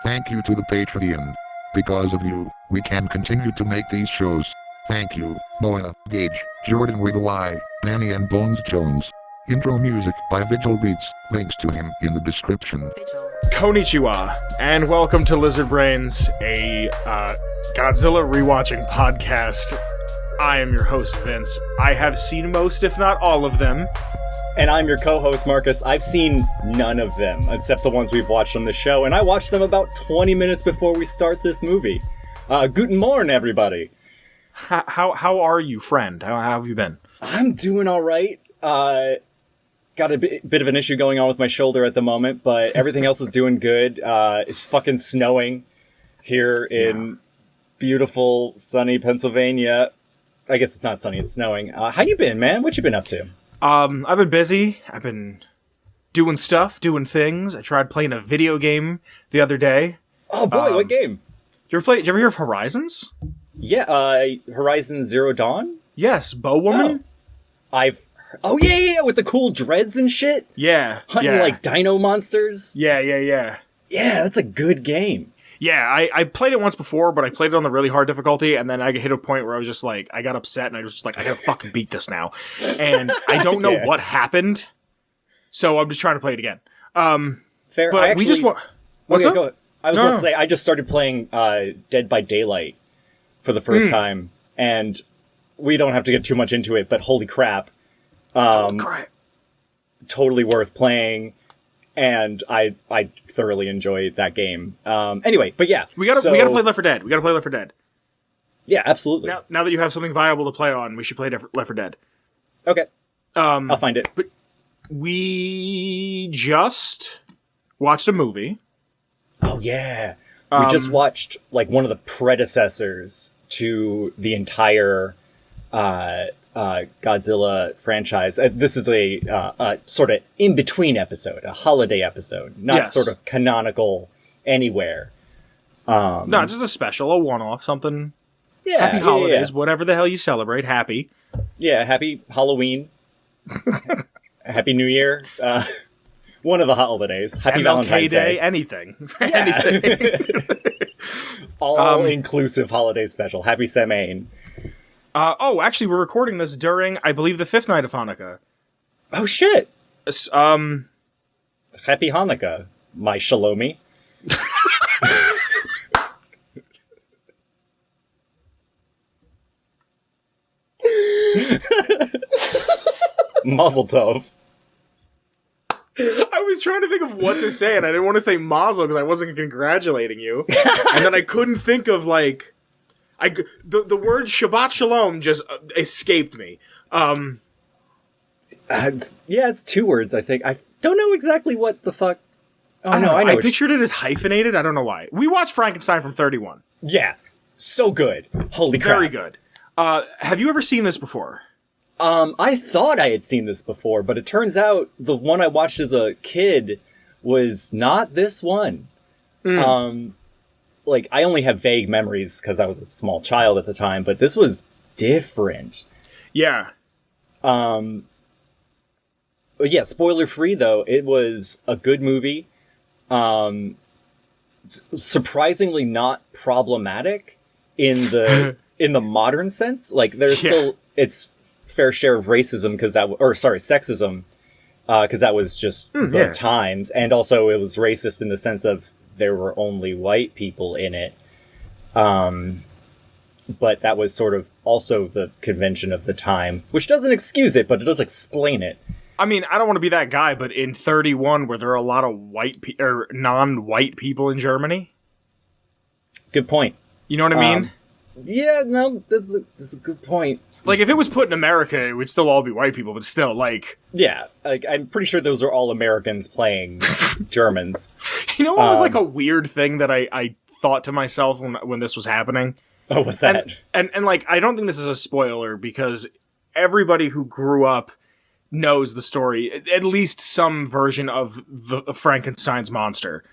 Thank you to the Patreon. Because of you, we can continue to make these shows. Thank you, Noah, Gage, Jordan with a Y, Danny and Bones Jones. Intro music by Vigil Beats, links to him in the description. Konnichiwa, and welcome to Lizard Brains, a Godzilla rewatching podcast. I am your host, Vince. I have seen most, if not all of them. And I'm your co-host, Marcus. I've seen none of them, except the ones we've watched on the show, and I watched them about 20 minutes before we start this movie. Guten Morgen, everybody. How are you, friend? How have you been? I'm doing all right. Got a bit of an issue going on with my shoulder at the moment, but everything else is doing good. It's fucking snowing here in beautiful, sunny Pennsylvania. I guess it's not sunny, it's snowing. How you been, man? What you been up to? I've been busy. I've been doing stuff, doing things. I tried playing a video game the other day. Oh boy, what game? Did you ever hear of Horizons? Yeah, Horizon Zero Dawn? Yes, Bow Woman? Oh yeah, with the cool dreads and shit? Yeah. Hunting like dino monsters? Yeah. Yeah, that's a good game. Yeah, I played it once before, but I played it on the really hard difficulty, and then I hit a point where I was just like, I got upset, and I was just like, I gotta fucking beat this now. And I don't know what happened, so I'm just trying to play it again. Fair, but we just What's up? Go ahead. I was about to say, I just started playing Dead by Daylight for the first time, and we don't have to get too much into it, but holy crap. Totally worth playing. And I thoroughly enjoyed that game. Anyway, but yeah. We gotta play Left 4 Dead. Yeah, absolutely. Now that you have something viable to play on, we should play Left 4 Dead. Okay. I'll find it. But we just watched a movie. Oh, yeah. We just watched, like, one of the predecessors to the entire Godzilla franchise. This is a sort of in-between episode, a holiday episode, not sort of canonical anywhere. No, just a special, a one-off, something. Yeah, happy holidays, whatever the hell you celebrate, happy. Yeah, happy Halloween. Happy New Year. One of the holidays. Happy MLK Valentine's Day, Day. anything. Yeah. Anything. All-inclusive holiday special. Happy Samhain. Actually, we're recording this during, I believe, the 5th night of Hanukkah. Oh, shit! Happy Happy Hanukkah, my Shalomi. Mazel tov. I was trying to think of what to say, and I didn't want to say mazel because I wasn't congratulating you. And then I couldn't think of, like... The word Shabbat Shalom just escaped me. It's 2 words, I think. I don't know exactly what the fuck... Oh, no, I know. I pictured it as hyphenated. I don't know why. We watched Frankenstein from 31. Yeah. So good. Holy crap. Very good. Have you ever seen this before? I thought I had seen this before, but it turns out the one I watched as a kid was not this one. Like, I only have vague memories because I was a small child at the time, but this was different. Yeah. But yeah, spoiler free though, it was a good movie. Surprisingly not problematic in the in the modern sense. Like, there's still its fair share of racism sexism, because that was just the times, and also it was racist in the sense of there were only white people in it. But that was sort of also the convention of the time, which doesn't excuse it, but it does explain it. I mean, I don't want to be that guy, but in 31, were there a lot of non-white people in Germany? Good point. You know what I mean? Yeah, no, that's a good point. Like, if it was put in America, it would still all be white people, but still, like... Yeah, like, I'm pretty sure those are all Americans playing Germans. You know what was, like, a weird thing that I thought to myself when this was happening? Oh, what's that? And, like, I don't think this is a spoiler, because everybody who grew up knows the story, at least some version of Frankenstein's monster.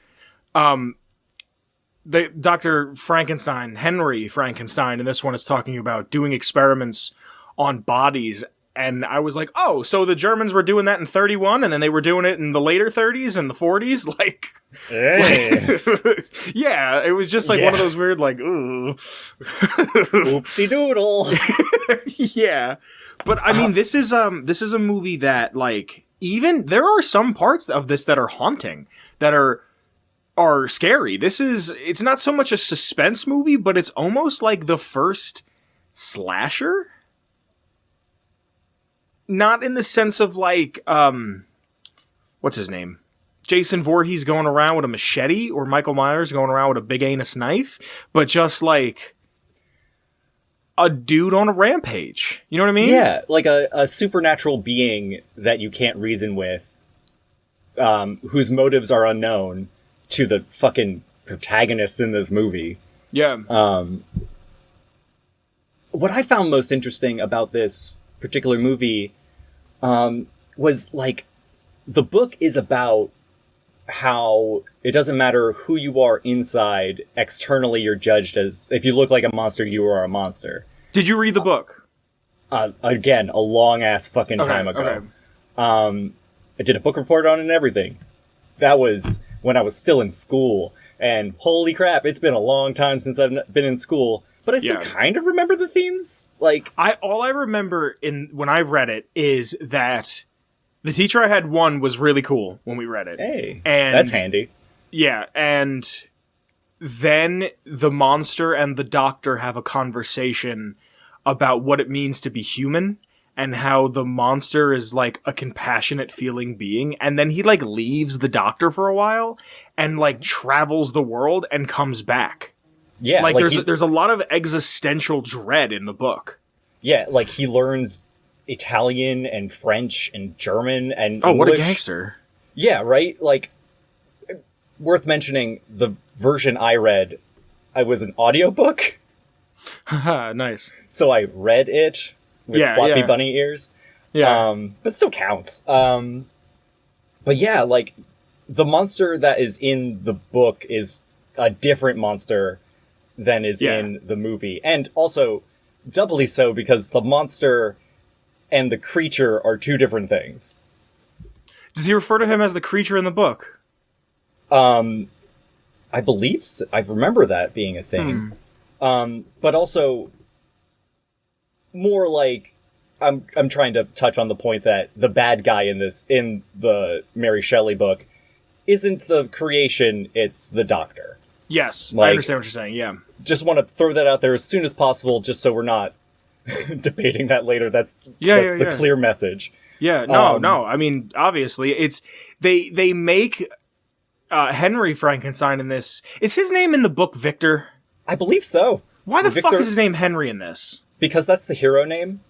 Dr. Frankenstein, Henry Frankenstein, in this one is talking about doing experiments on bodies and I was like, oh, so the Germans were doing that in 31, and then they were doing it in the later 30s and the 40s? Like, Hey. yeah, it was just like one of those weird, like, ooh. Oopsie doodle. Yeah. But I mean, this is a movie that, like, even there are some parts of this that are haunting, that are scary. It's not so much a suspense movie, but it's almost like the first slasher. Not in the sense of like, what's his name? Jason Voorhees going around with a machete, or Michael Myers going around with a big anus knife, but just like a dude on a rampage. You know what I mean? Yeah, like a supernatural being that you can't reason with, whose motives are unknown to the fucking protagonists in this movie. Yeah. What I found most interesting about this particular movie was, like, the book is about how it doesn't matter who you are inside, externally you're judged as, if you look like a monster, you are a monster. Did you read the book? Again, a long-ass fucking time ago. Okay. I did a book report on it and everything. That was when I was still in school, and holy crap, it's been a long time since I've been in school, but I still kind of remember the themes. Like, all I remember when I read it is that the teacher I had was really cool when we read it. Hey, and that's handy. Yeah, and then the monster and the doctor have a conversation about what it means to be human, and how the monster is like a compassionate feeling being, and then he like leaves the doctor for a while and like travels the world and comes back. Yeah, like there's a lot of existential dread in the book. Yeah, like he learns Italian and French and German and oh, English. What a gangster. Yeah, right? Like, worth mentioning, the version I read, I was an audiobook. Nice. So I read it with floppy bunny ears. Yeah. But still counts. But yeah, like, the monster that is in the book is a different monster than is in the movie. And also, doubly so, because the monster and the creature are two different things. Does he refer to him as the creature in the book? I believe so. I remember that being a thing. But also, more like, I'm trying to touch on the point that the bad guy in the Mary Shelley book isn't the creation, it's the doctor. Yes, like, I understand what you're saying, yeah. Just want to throw that out there as soon as possible, just so we're not debating that later. That's the clear message. Yeah, no. I mean, obviously, it's they make Henry Frankenstein in this. Is his name in the book Victor? I believe so. Why the fuck is his name Henry in this? Because that's the hero name.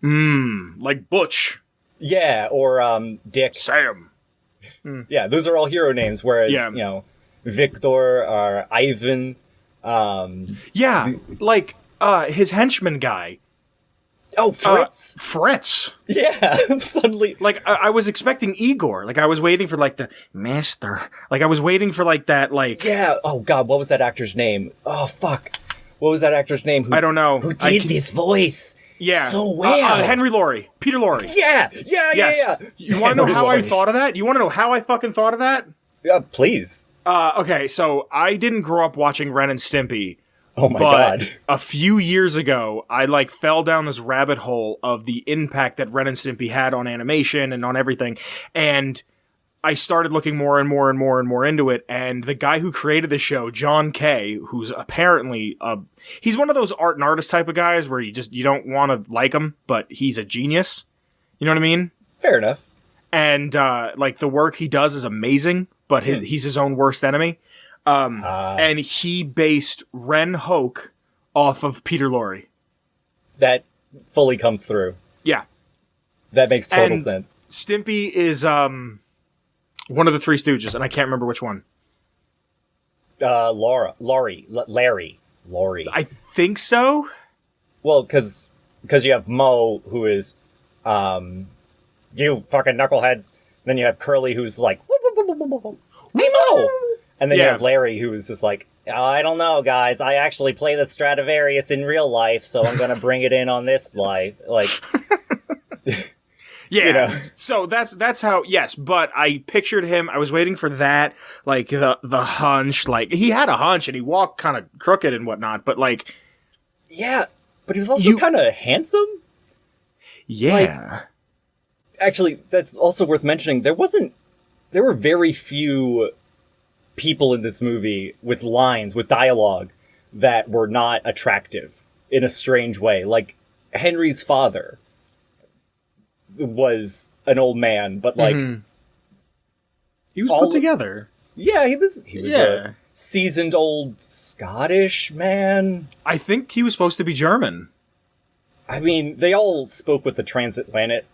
Like Butch. Yeah, or Dick. Sam. Yeah, those are all hero names, whereas, you know, Victor or Ivan. Like his henchman guy. Oh, Fritz. Fritz. Yeah, suddenly. Like, I was expecting Igor. Like, I was waiting for, like, the master. Like, I was waiting for, like, that, like... Yeah, oh, God, what was that actor's name? Oh, fuck. What was that actor's name? I don't know. Who did this voice? Yeah. So well. Henry Laurie. Peter Lorre. Yeah. You want to know how I thought of that? You want to know how I fucking thought of that? Yeah, please. Okay, so I didn't grow up watching Ren and Stimpy. Oh my God. A few years ago, I like fell down this rabbit hole of the impact that Ren and Stimpy had on animation and on everything. And I started looking more and more and more and more into it. And the guy who created the show, John Kay, who's apparently he's one of those art and artist type of guys where you don't want to like him, but he's a genius. You know what I mean? Fair enough. And like the work he does is amazing, but he's his own worst enemy. And he based Ren Hoke off of Peter Lorre. That fully comes through. Yeah. That makes total sense. Stimpy is one of the Three Stooges, and I can't remember which one. Larry. I think so. Well, because you have Mo, who is, you fucking knuckleheads. Then you have Curly, who's like, hey Mo! And then you have Larry, who is just like, I don't know, guys. I actually play the Stradivarius in real life, so I'm going to bring it in on this life. Like, Yeah, You know. so that's how. Yes, but I pictured him. I was waiting for that, like the hunch. Like he had a hunch and he walked kind of crooked and whatnot. But like, Yeah, but he was also kind of handsome. yeah, Actually, that's also worth mentioning. There were very few people in this movie with lines, with dialogue, that were not attractive in a strange way. Like, Henry's father was an old man, but like... he was put together. Yeah, he was Yeah. a seasoned old Scottish man. I think he was supposed to be German. I mean, they all spoke with a transatlantic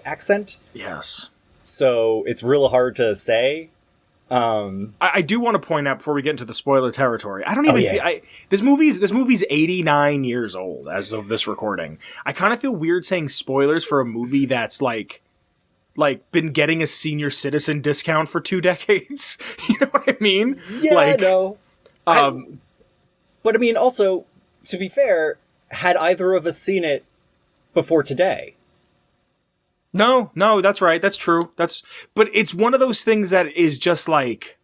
accent, Yes. so it's real hard to say. I do want to point out before we get into the spoiler territory. I don't even yeah. feel this movie's 89 years old as of this recording. I kind of feel weird saying spoilers for a movie that's like been getting a senior citizen discount for 2 decades. You know what I mean? Yeah, like, no. But I mean, also, to be fair, had either of us seen it before today? No, that's right. That's true. But it's one of those things that is just like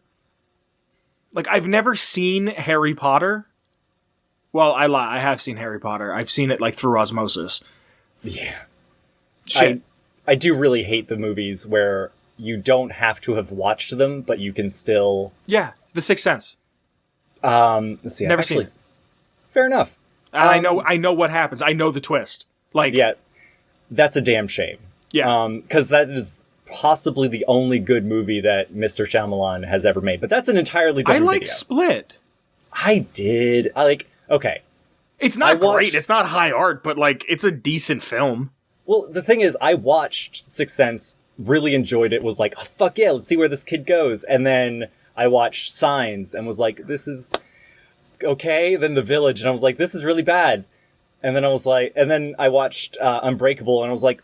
I've never seen Harry Potter. Well, I lie. I have seen Harry Potter. I've seen it like through osmosis. Yeah. Shit. I do really hate the movies where you don't have to have watched them, but you can still... Yeah, The Sixth Sense. Let's see. Never seen it. Fair enough. I know what happens. I know the twist. Like, Yeah, that's a damn shame. yeah. Because that is possibly the only good movie that Mr. Shyamalan has ever made. But that's an entirely I different like video. Split. Okay. It's not great. It's not high art, but like it's a decent film. Well, the thing is, I watched Sixth Sense, really enjoyed it, was like, oh, fuck yeah, let's see where this kid goes. And then I watched Signs and was like, this is okay. Then The Village, and I was like, this is really bad. And then I watched Unbreakable, and I was like,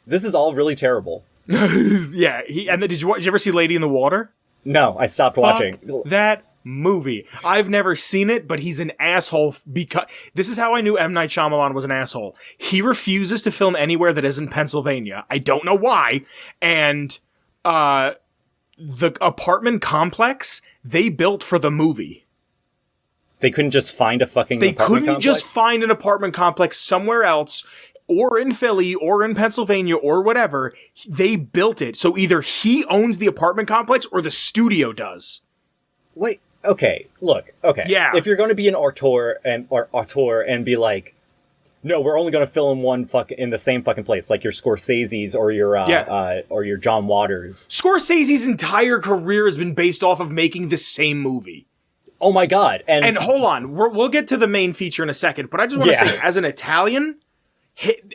this is all really terrible. Yeah. And then, did you ever see Lady in the Water? No, I stopped watching. That movie. I've never seen it, but he's an asshole because this is how I knew M. Night Shyamalan was an asshole. He refuses to film anywhere that isn't Pennsylvania. I don't know why. And the apartment complex they built for the movie. They couldn't just find a fucking They apartment couldn't complex? just find an apartment complex somewhere else, or in Philly, or in Pennsylvania, or whatever. They built it. So either he owns the apartment complex, or the studio does. Wait, okay, look, okay. Yeah. If you're going to be an auteur and be like, no, we're only going to film in the same fucking place, like your Scorsese's or your John Waters. Scorsese's entire career has been based off of making the same movie. Oh my god! And hold on, we'll get to the main feature in a second, but I just want to say, as an Italian,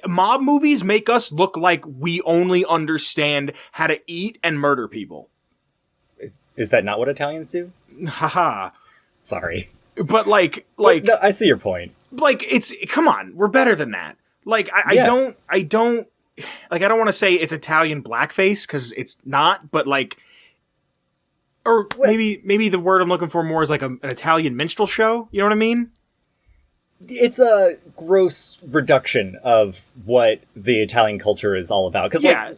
mob movies make us look like we only understand how to eat and murder people. Is that not what Italians do? Haha. Sorry. But like, no, I see your point. Like, come on, we're better than that. Like, I don't want to say it's Italian blackface, because it's not, but like, or maybe the word I'm looking for more is like an Italian minstrel show. You know what I mean? It's a gross reduction of what the Italian culture is all about. Because,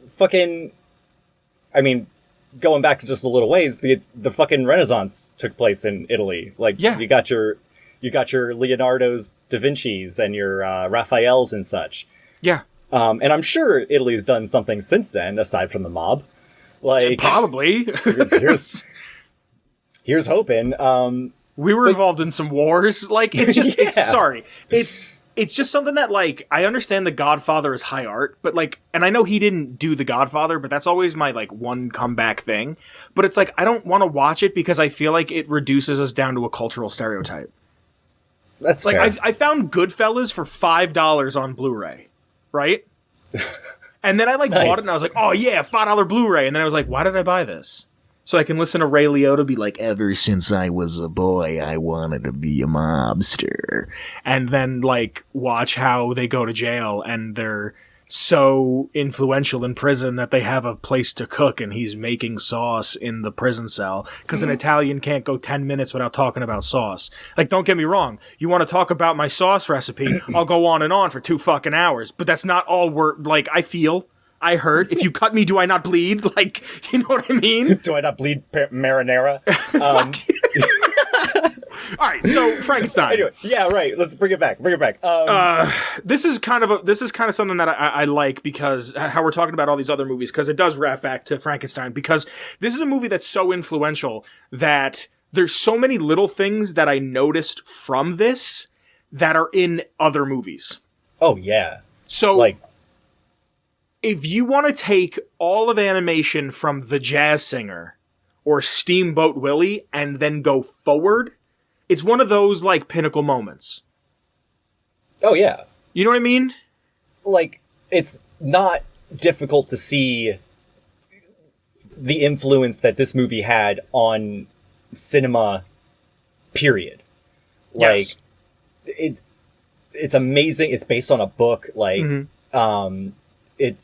going back just a little ways, the fucking Renaissance took place in Italy. Like, you got your Leonardo's, Da Vinci's, and your Raphael's and such. Yeah. And I'm sure Italy's done something since then, aside from the mob. Like, probably. here's hoping. We were involved in some wars. Like, it's just, it's just something that, like, I understand The Godfather is high art, but like, and I know he didn't do The Godfather, but that's always my like one comeback thing. But it's like, I don't want to watch it because I feel like it reduces us down to a cultural stereotype. That's like, fair. I found Goodfellas for $5 on Blu-ray, right? And then I like bought it and I was like, oh yeah, $5 Blu-ray. And then I was like, why did I buy this? So I can listen to Ray Liotta be like, ever since I was a boy, I wanted to be a mobster. And then like watch how they go to jail and they're so influential in prison that they have a place to cook and he's making sauce in the prison cell because an Italian can't go 10 minutes without talking about sauce. Like, don't get me wrong. You want to talk about my sauce recipe, I'll go on and on for 2 fucking hours, but that's not all like, I hurt. If you cut me, do I not bleed? Like, you know what I mean? Do I not bleed marinara? All right, so Frankenstein. Anyway, yeah, right. Let's bring it back. This is kind of something that I like because how we're talking about all these other movies, because it does wrap back to Frankenstein, because this is a movie that's so influential that there's so many little things that I noticed from this that are in other movies. Oh yeah. So like, if you want to take all of animation from The Jazz Singer or Steamboat Willie and then go forward, it's one of those, like, pinnacle moments. Oh, yeah. You know what I mean? Like, it's not difficult to see the influence that this movie had on cinema, period. Yes. Like, it's amazing. It's based on a book. Like, it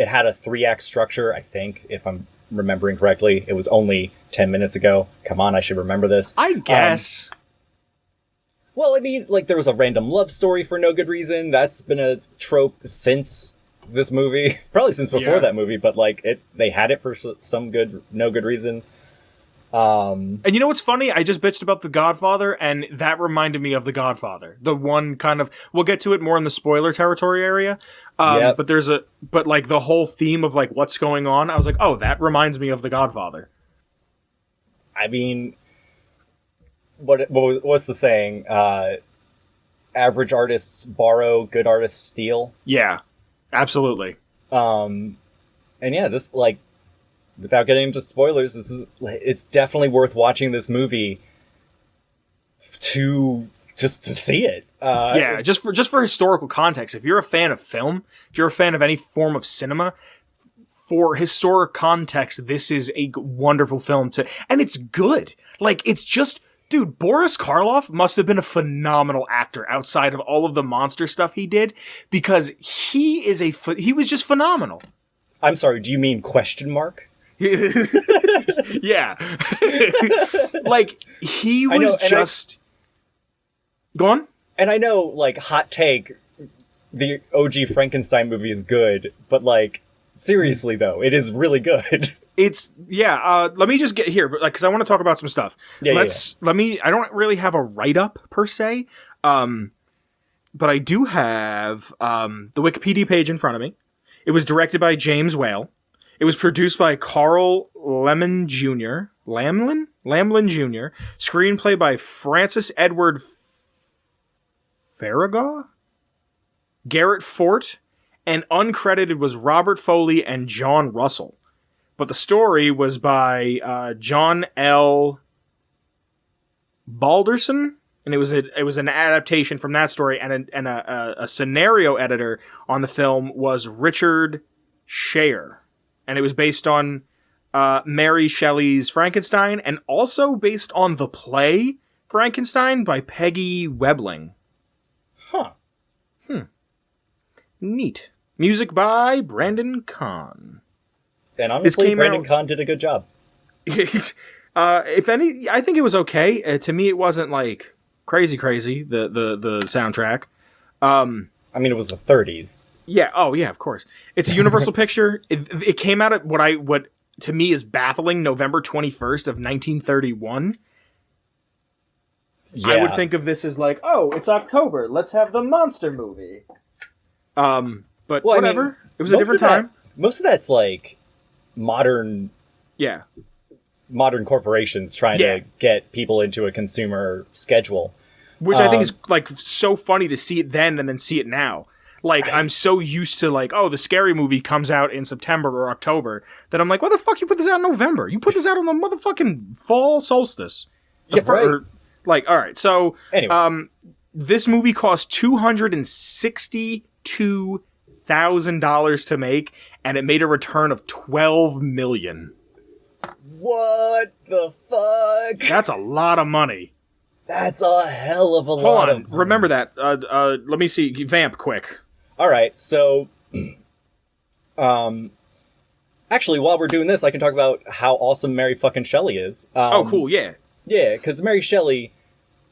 had a 3-act structure, I think, if I'm remembering correctly. It was only 10 minutes ago. Come on, I should remember this. I guess. Well, I mean, like, there was a random love story for no good reason. That's been a trope since this movie. Probably since before that movie, but, like, they had it for some no good reason. And you know what's funny? I just bitched about The Godfather, and that reminded me of The Godfather. The one kind of, we'll get to it more in the spoiler territory area. But like the whole theme of like what's going on, I was like, oh, that reminds me of The Godfather. I mean, what's the saying? Average artists borrow, good artists steal. Yeah, absolutely. And yeah, this, like, without getting into spoilers, it's definitely worth watching this movie to see it. Just for historical context. If you're a fan of film, if you're a fan of any form of cinema, for historic context, this is a wonderful film and it's good. Like, it's just, dude, Boris Karloff must have been a phenomenal actor outside of all of the monster stuff he did, because he was just phenomenal. I'm sorry, do you mean question mark? Yeah. Like, he was Go on? And I know, like, hot take, the OG Frankenstein movie is good, but, like, seriously, though, it is really good. Let me just get here, but, like, because I want to talk about some stuff. I don't really have a write-up, per se, but I do have the Wikipedia page in front of me. It was directed by James Whale. It was produced by Carl Lamlin Jr. Screenplay by Francis Edward Farragut, Garrett Fort, and uncredited was Robert Foley and John Russell. But the story was by John L. Balderson, and it was an adaptation from that story, and a scenario editor on the film was Richard Schaer. And it was based on Mary Shelley's Frankenstein, and also based on the play Frankenstein by Peggy Webling. Huh. Neat. Music by Brandon Kahn. And honestly, Brandon Kahn did a good job. If any, I think it was okay. To me, it wasn't like crazy, the soundtrack. I mean, it was the 30s. Yeah. Oh, yeah. Of course, it's a Universal picture. It came out at what to me is baffling, November 21st of 1931. Yeah. I would think of this as like, oh, it's October. Let's have the monster movie. But whatever. I mean, it was a different time. Most of that's like modern. Yeah. Modern corporations trying to get people into a consumer schedule, which I think is like so funny to see it then and then see it now. Like, I'm so used to, like, oh, the Scary Movie comes out in September or October, that I'm like, why the fuck you put this out in November? You put this out on the motherfucking fall solstice. All right, so, anyway. This movie cost $262,000 to make, and it made a return of $12 million. What the fuck? That's a lot of money. That's a hell of a lot of money. Remember that. Let me see. Vamp quick. All right, so, actually, while we're doing this, I can talk about how awesome Mary fucking Shelley is. Oh, cool, yeah. Yeah, because Mary Shelley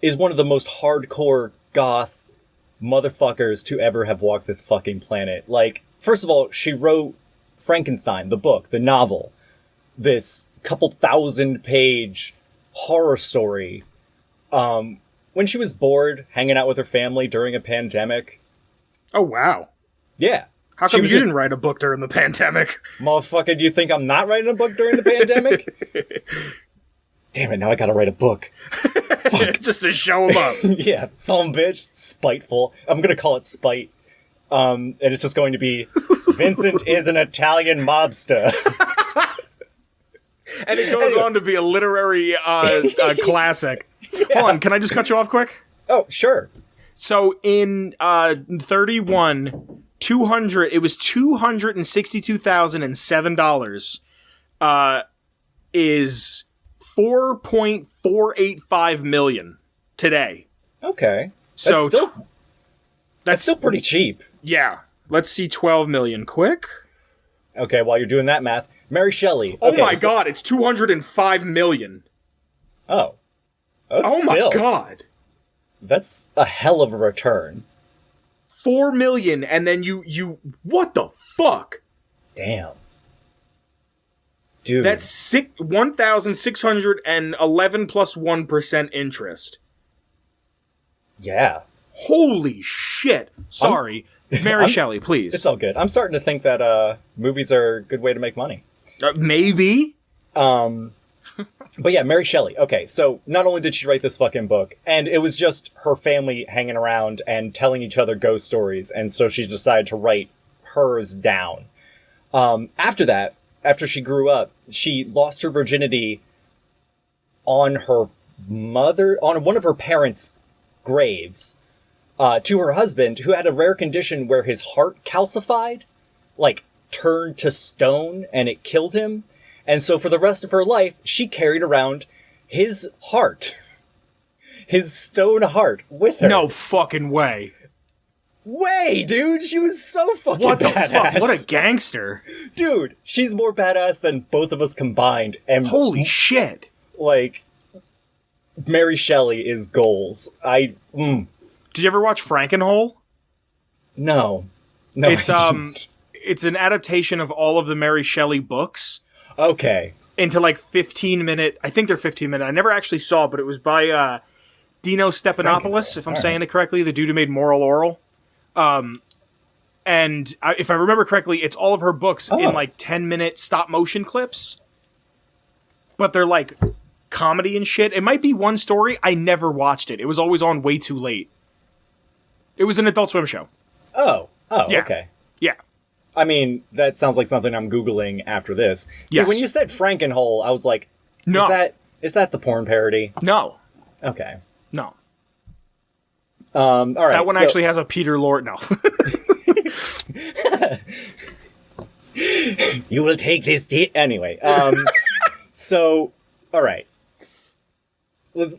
is one of the most hardcore goth motherfuckers to ever have walked this fucking planet. Like, first of all, she wrote Frankenstein, the book, the novel, this couple 1,000-page horror story. When she was bored hanging out with her family during a pandemic. Oh, wow. Yeah. How come you didn't write a book during the pandemic? Motherfucker, do you think I'm not writing a book during the pandemic? Damn it, now I gotta write a book. Just to show him up. Yeah, some bitch. Spiteful. I'm gonna call it Spite. And it's just going to be, Vincent is an Italian mobster. And it goes on to be a literary classic. Yeah. Hold on, can I just cut you off quick? Oh, sure. So in 31, 200, it was $262,007, is $4.485 million today. Okay. So that's still pretty cheap. Yeah. Let's see 12 million quick. Okay, while you're doing that math, Mary Shelley. Okay, oh my god, it's 205 million. Oh. My god. That's a hell of a return. 4 million, and then you what the fuck? Damn. Dude. That's 1,611 plus 1% interest. Yeah. Holy shit. Sorry. Mary Shelley, please. It's all good. I'm starting to think that movies are a good way to make money. Maybe. But yeah, Mary Shelley. Okay, so not only did she write this fucking book, and it was just her family hanging around and telling each other ghost stories, and so she decided to write hers down. After that, after she grew up, she lost her virginity on one of her parents' graves, to her husband, who had a rare condition where his heart calcified, like turned to stone, and it killed him. And so for the rest of her life, she carried around his heart. His stone heart with her. No fucking way. Way, dude! She was so fucking what the badass. Fuck? What a gangster. Dude, she's more badass than both of us combined. And holy shit. Like, Mary Shelley is goals. Did you ever watch Frankenhole? No. It's an adaptation of all of the Mary Shelley books. Okay. Into like 15-minute, I think they're 15-minute. I never actually saw it, but it was by Dino Stephanopoulos, if I'm saying it correctly, the dude who made Moral Oral. And if I remember correctly, it's all of her books in like 10-minute stop-motion clips. But they're like comedy and shit. It might be one story. I never watched it. It was always on way too late. It was an Adult Swim show. Oh, yeah. Okay. Yeah. I mean, that sounds like something I'm Googling after this. See, yes. When you said Frankenhole, I was like, no. Is that the porn parody? No. Okay. No. All right. That one actually has a Peter Lorre. No. You will take this anyway. So, all right. Let's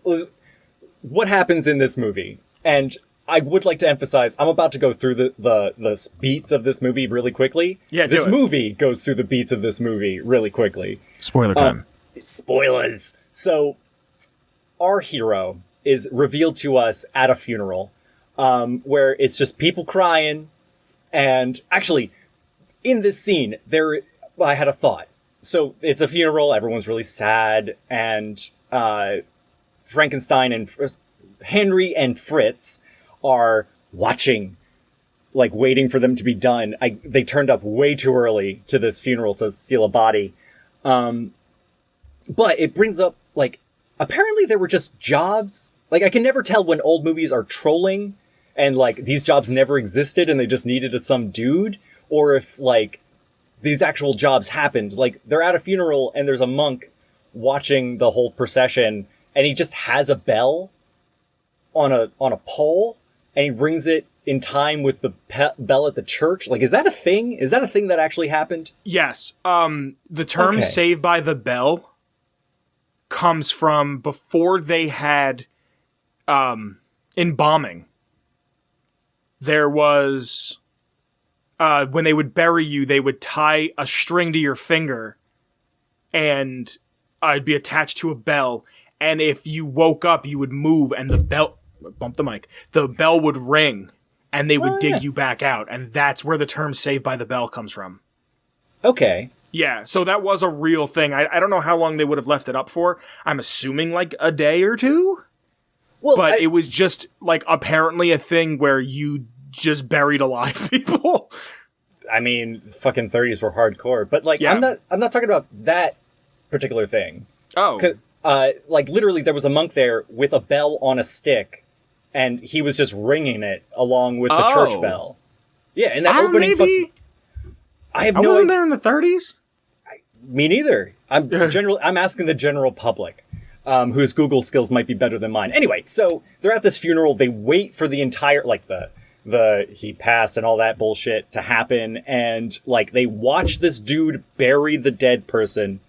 what happens in this movie? And I would like to emphasize, I'm about to go through the beats of this movie really quickly. Yeah, this movie goes through the beats of this movie really quickly. Spoiler time. Spoilers. So, our hero is revealed to us at a funeral, where it's just people crying, and actually, in this scene, I had a thought. So, it's a funeral, everyone's really sad, and Frankenstein and Henry and Fritz are watching, like waiting for them to be done. They turned up way too early to this funeral to steal a body. But it brings up, like, apparently there were just jobs. Like, I can never tell when old movies are trolling and, like, these jobs never existed and they just needed some dude, or if, like, these actual jobs happened. Like, they're at a funeral and there's a monk watching the whole procession, and he just has a bell on a pole, and he rings it in time with the bell at the church. Like, is that a thing? Is that a thing that actually happened? Yes. The term Saved by the Bell comes from before they had, embalming. There was when they would bury you, they would tie a string to your finger, and it'd be attached to a bell. And if you woke up, you would move, and the bell would ring, and they would dig you back out. And that's where the term "Saved by the Bell" comes from. Okay. Yeah, so that was a real thing. I don't know how long they would have left it up for. I'm assuming like a day or two. Well, but it was just like apparently a thing where you just buried alive people. I mean, fucking 30s were hardcore, but like I'm not talking about that particular thing. Oh. Like literally there was a monk there with a bell on a stick, and he was just ringing it along with the church bell. Yeah, and that opening I wasn't there in the 30s. Me neither. I'm asking the general public, whose Google skills might be better than mine. Anyway, so they're at this funeral. They wait for the entire the he passed and all that bullshit to happen, and like they watch this dude bury the dead person,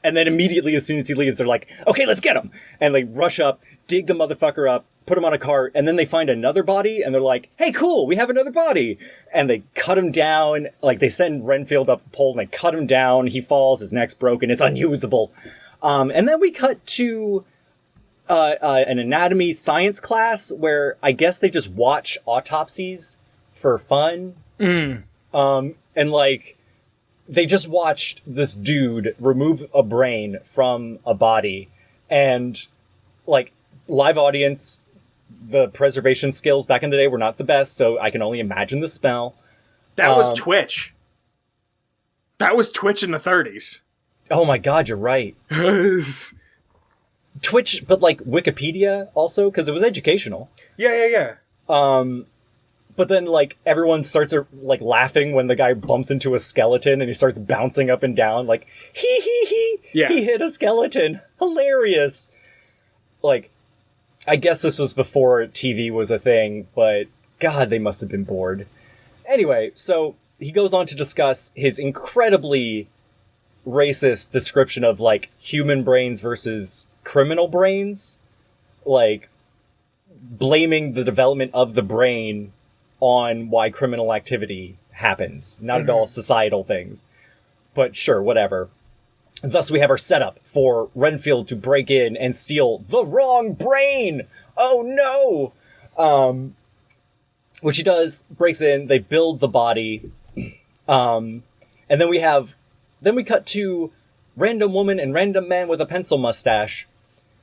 and then immediately as soon as he leaves, they're like, "Okay, let's get him!" And they rush up, dig the motherfucker up, put him on a cart, and then they find another body, and they're like, "Hey, cool, we have another body!" And they cut him down, like, they send Renfield up a pole, and they cut him down, he falls, his neck's broken, it's unusable. And then we cut to an anatomy science class, where I guess they just watch autopsies for fun. And, like, they just watched this dude remove a brain from a body, and, like, live audience, the preservation skills back in the day were not the best, so I can only imagine the smell. That was Twitch. That was Twitch in the 30s. Oh my god, you're right. Twitch, but like Wikipedia also, because it was educational. Yeah. But then like everyone starts like laughing when the guy bumps into a skeleton and he starts bouncing up and down like, he hit a skeleton. Hilarious. Like, I guess this was before TV was a thing, but God, they must have been bored. Anyway, so he goes on to discuss his incredibly racist description of, like, human brains versus criminal brains. Like, blaming the development of the brain on why criminal activity happens. Not at all societal things. But sure, whatever. Thus, we have our setup for Renfield to break in and steal the wrong brain! Oh no! Which he does, breaks in, they build the body, and then we cut to random woman and random man with a pencil mustache,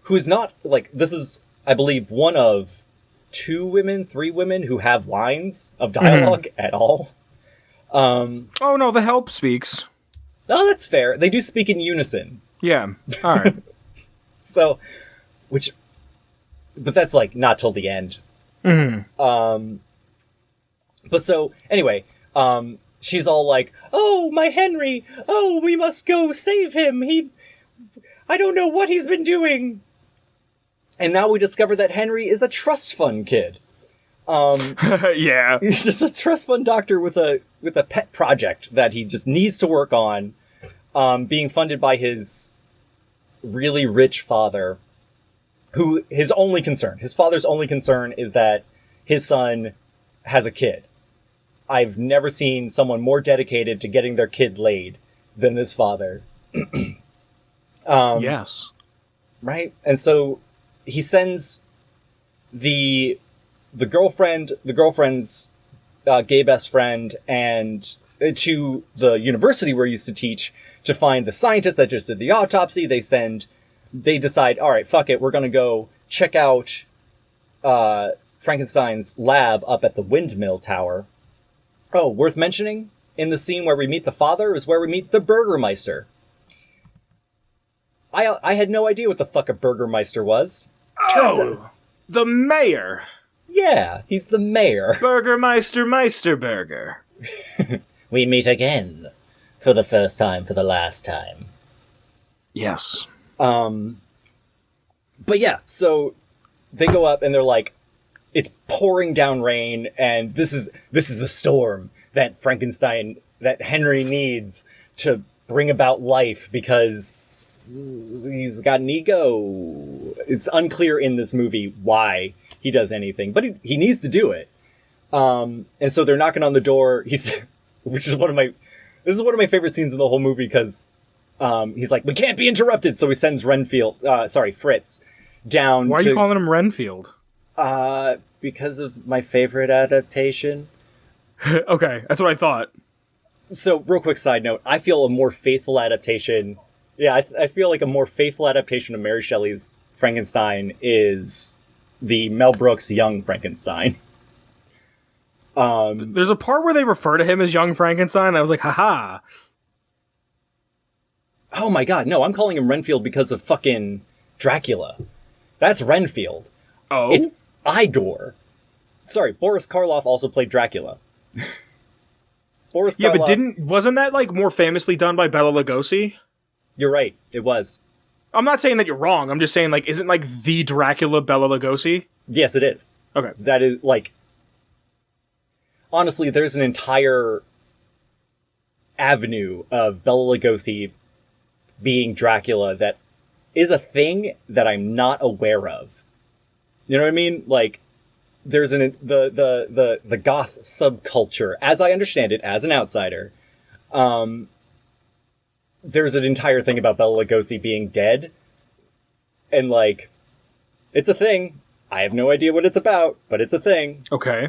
who is not, like, this is, I believe, one of 3 women who have lines of dialogue at all. Oh no, the help speaks. Oh, that's fair. They do speak in unison. Yeah. All right. So, but that's like not till the end. But so anyway, she's all like, "Oh, my Henry! Oh, we must go save him. I don't know what he's been doing." And now we discover that Henry is a trust fund kid. Yeah. He's just a trust fund doctor with a pet project that he just needs to work on, being funded by his really rich father, who his father's only concern is that his son has a kid. I've never seen someone more dedicated to getting their kid laid than this father. Yes. Right? And so he sends the girlfriend's gay best friend and to the university where he used to teach to find the scientist that just did the autopsy. They decide, all right, fuck it, we're going to go check out Frankenstein's lab up at the windmill tower. Oh, worth mentioning, in the scene where we meet the father is where we meet the Burgermeister. I had no idea what the fuck a Burgermeister was. Oh, the mayor. Yeah, he's the mayor. Burgermeister Meisterburger. We meet again. For the first time, for the last time. Yes. But yeah, so they go up and they're like, it's pouring down rain, and this is the storm that that Henry needs to bring about life because he's got an ego. It's unclear in this movie why he does anything, but he needs to do it. And so they're knocking on the door. Which is this is one of my favorite scenes in the whole movie because he's like, we can't be interrupted. So he sends Fritz down. Why are you calling him Renfield? Because of my favorite adaptation. Okay, that's what I thought. So, real quick side note, I feel a more faithful adaptation. Yeah, I feel like a more faithful adaptation of Mary Shelley's Frankenstein is the Mel Brooks Young Frankenstein. There's a part where they refer to him as Young Frankenstein, and I was like, haha. Oh my god, no, I'm calling him Renfield because of fucking Dracula. That's Renfield. Oh? It's Igor. Sorry, Boris Karloff also played Dracula. Boris Karloff... Yeah, but wasn't that, like, more famously done by Bela Lugosi? You're right, it was. I'm not saying that you're wrong, I'm just saying, like, isn't, like, the Dracula Bela Lugosi? Yes, it is. Okay. That is, like... Honestly, there's an entire avenue of Bela Lugosi being Dracula that is a thing that I'm not aware of. You know what I mean? Like, there's the goth subculture, as I understand it, as an outsider. There's an entire thing about Bela Lugosi being dead. And, like, it's a thing. I have no idea what it's about, but it's a thing. Okay.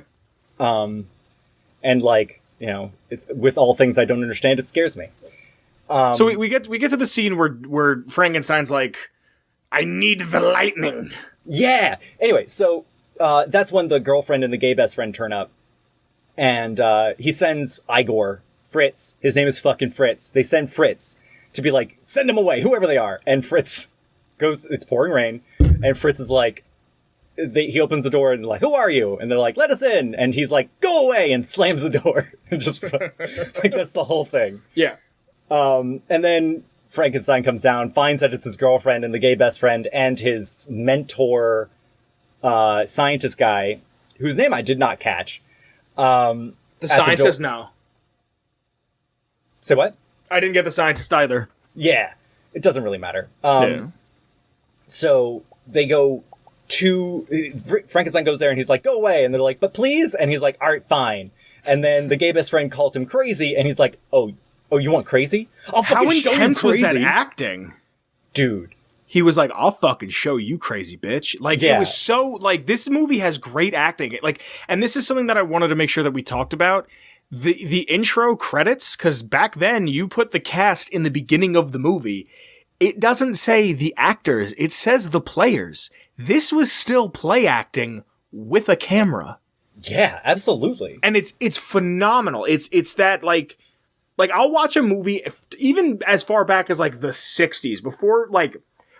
And, like, you know, with all things I don't understand, it scares me. So we get to the scene where Frankenstein's like, I need the lightning. Yeah! Anyway, so that's when the girlfriend and the gay best friend turn up. And he sends Igor, Fritz, his name is fucking Fritz. They send Fritz to be like, send him away, whoever they are. And Fritz goes, it's pouring rain, and Fritz is like, he opens the door and like, who are you? And they're like, let us in. And he's like, go away, and slams the door. And just like, that's the whole thing. Yeah. And then Frankenstein comes down, finds that it's his girlfriend and the gay best friend and his mentor, scientist guy, whose name I did not catch. The scientist, no. Say what? I didn't get the scientist either. Yeah. It doesn't really matter. Yeah. So they go to... Frankenstein goes there and he's like, go away. And they're like, but please? And he's like, all right, fine. And then the gay best friend calls him crazy and he's like, oh, you want crazy? I'll fucking show you crazy. How intense was that acting? Dude. He was like, I'll fucking show you crazy, bitch. Like, yeah. It was so... Like, this movie has great acting. Like, and this is something that I wanted to make sure that we talked about. The intro credits, because back then, you put the cast in the beginning of the movie. It doesn't say the actors. It says the players. This was still play acting with a camera. Yeah, absolutely. And it's phenomenal. It's that, like I'll watch a movie, even as far back as, like, the 60s, before, like...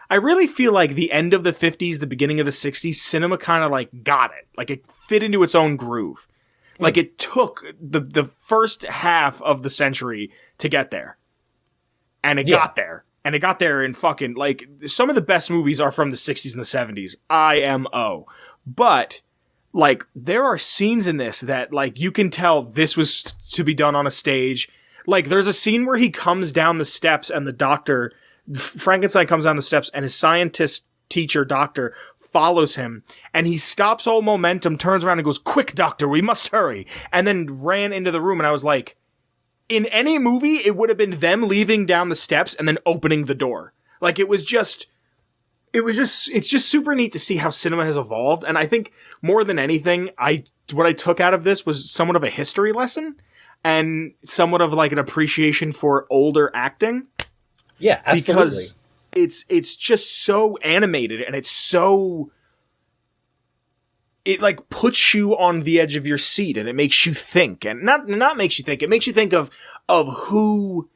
I really feel like the end of the 50s, the beginning of the 60s, cinema kind of, like, got it. Like, it fit into its own groove. Like, it took the first half of the century to get there. And it got there. And it got there in fucking, like, some of the best movies are from the 60s and the 70s. IMO. But, like, there are scenes in this that, like, you can tell this was to be done on a stage. Like, there's a scene where he comes down the steps and the doctor... Frankenstein comes down the steps and his scientist teacher doctor follows him and he stops all momentum, turns around and goes, quick doctor, we must hurry, and then ran into the room. And I was like, in any movie it would have been them leaving down the steps and then opening the door. Like, it's just super neat to see how cinema has evolved. And I think more than anything, what I took out of this was somewhat of a history lesson and somewhat of, like, an appreciation for older acting. Yeah, absolutely. Because it's just so animated and it's so... It, like, puts you on the edge of your seat and it makes you think. And not makes you think, it makes you think of who...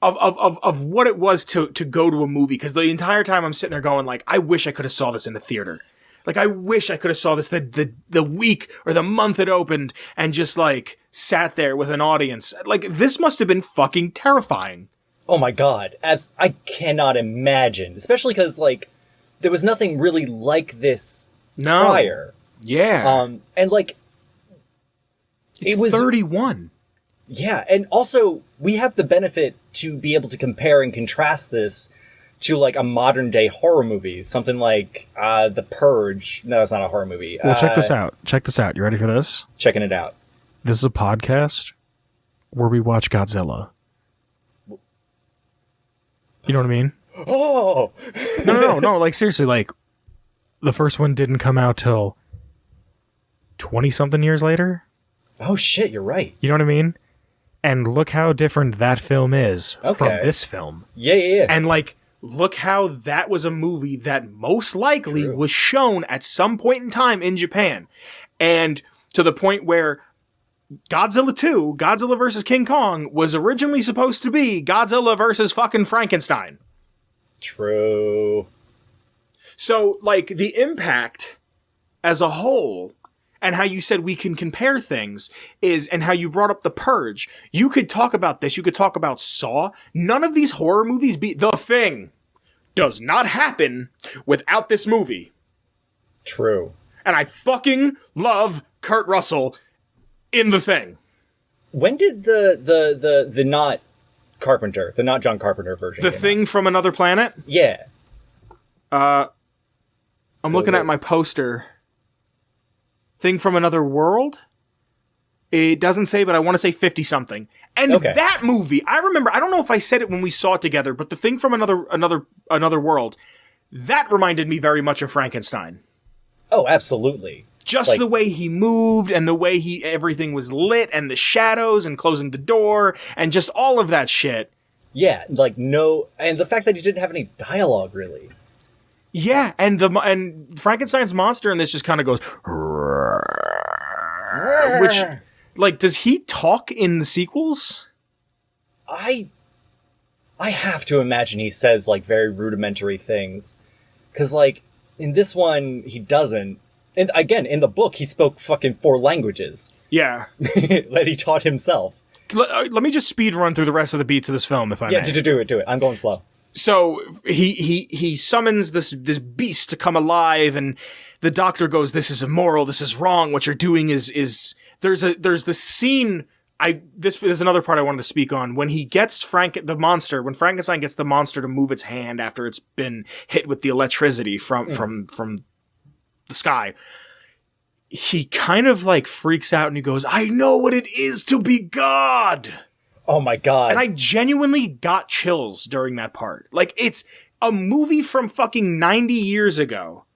Of what it was to go to a movie. Because the entire time I'm sitting there going, like, I wish I could have saw this in the theater. Like, I wish I could have saw this the week or the month it opened and just, like, sat there with an audience. Like, this must have been fucking terrifying. Oh my god, I cannot imagine. Especially because, like, there was nothing really like this prior. Yeah. And, like... It was 31. Yeah, and also, we have the benefit to be able to compare and contrast this to like a modern day horror movie, something like The Purge. No, it's not a horror movie. Well, check this out. Check this out. You ready for this? Checking it out. This is a podcast where we watch Godzilla. You know what I mean? Oh! No. Like, seriously, like, the first one didn't come out till 20-something years later. Oh, shit, you're right. You know what I mean? And look how different that film is from this film. Yeah. And, like, look how that was a movie that most likely was shown at some point in time in Japan. And to the point where Godzilla 2, Godzilla vs. King Kong, was originally supposed to be Godzilla versus fucking Frankenstein. True. So, like, the impact as a whole, and how you said we can compare things, is, and how you brought up The Purge. You could talk about this, you could talk about Saw. None of these horror movies The Thing does not happen without this movie. True. And I fucking love Kurt Russell in The Thing. When did the not Carpenter, the not John Carpenter version The Thing out? From Another Planet? Yeah. I'm looking at my poster. Thing from Another World? It doesn't say, but I want to say 50-something. And that movie, I remember, I don't know if I said it when we saw it together, but The Thing from Another World, that reminded me very much of Frankenstein. Oh, absolutely. Just like, the way he moved and the way everything was lit and the shadows and closing the door and just all of that shit. Yeah, like and the fact that he didn't have any dialogue really. Yeah, and Frankenstein's monster in this just kind of goes, which, like, does he talk in the sequels? I have to imagine he says like very rudimentary things, because like in this one he doesn't. And again, in the book, he spoke fucking 4 languages. Yeah. That he taught himself. Let me just speed run through the rest of the beats of this film, if I may. Yeah, do it. I'm going slow. So, he summons this beast to come alive, and the doctor goes, this is immoral, this is wrong, what you're doing is... There's this scene... This is another part I wanted to speak on. When he gets when Frankenstein gets the monster to move its hand after it's been hit with the electricity from the sky, he kind of like freaks out and he goes, I know what it is to be God. Oh my God. And I genuinely got chills during that part. Like, it's a movie from fucking 90 years ago.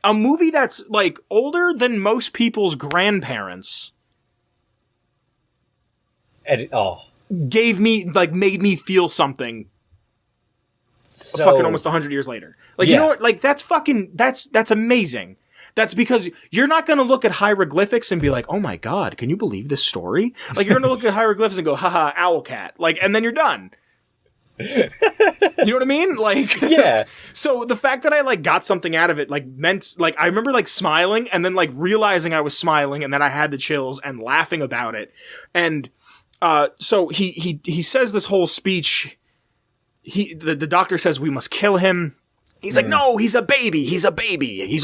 A movie that's like older than most people's grandparents. Made me feel something. So fucking almost 100 years later. Like, you know what? Like, that's amazing. That's because you're not going to look at hieroglyphics and be like, oh my God, can you believe this story? Like, you're going to look at hieroglyphics and go, haha, owl cat. Like, and then you're done. You know what I mean? Like, yeah. So the fact that I like got something out of it, like, meant, like, I remember like smiling and then like realizing I was smiling and then I had the chills and laughing about it. And, so he says this whole speech. The doctor says we must kill him. He's like, no, he's a baby. He's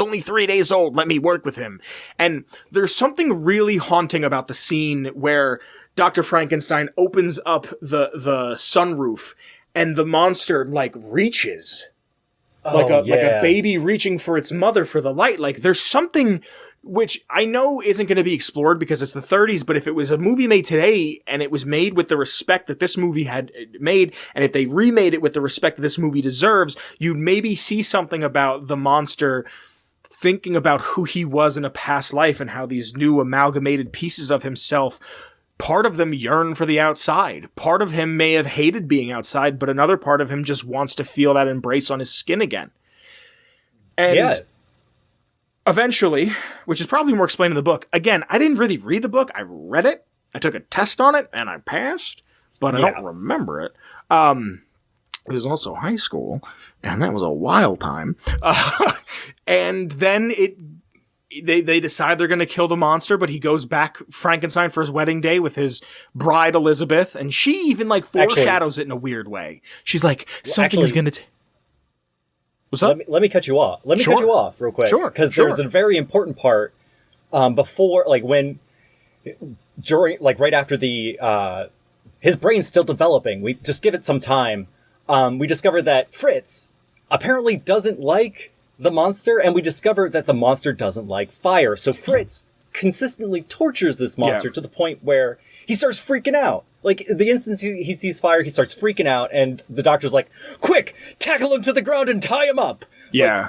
only 3 days old. Let me work with him. And there's something really haunting about the scene where Dr. Frankenstein opens up the sunroof and the monster like reaches like a baby reaching for its mother for the light. Like, there's something which I know isn't going to be explored because it's the 30s, but if it was a movie made today and it was made with the respect that this movie had made, and if they remade it with the respect that this movie deserves, you'd maybe see something about the monster thinking about who he was in a past life and how these new amalgamated pieces of himself, part of them yearn for the outside. Part of him may have hated being outside, but another part of him just wants to feel that embrace on his skin again. And eventually, which is probably more explained in the book. Again, I didn't really read the book. I read it. I took a test on it, and I passed, but I don't remember it. It was also high school, and that was a wild time. And then they decide they're going to kill the monster, but he goes back, Frankenstein, for his wedding day with his bride, Elizabeth, and she even, like, foreshadows it in a weird way. She's like, something is going to... What's up? Let me cut you off. Let me cut you off real quick. Sure. Because there's a very important part before, like, right after his brain's still developing. We just give it some time. We discover that Fritz, apparently doesn't like the monster, and we discover that the monster doesn't like fire. So Fritz consistently tortures this monster to the point where he starts freaking out. Like, the instant he sees fire, he starts freaking out, and the doctor's like, quick, tackle him to the ground and tie him up. Yeah.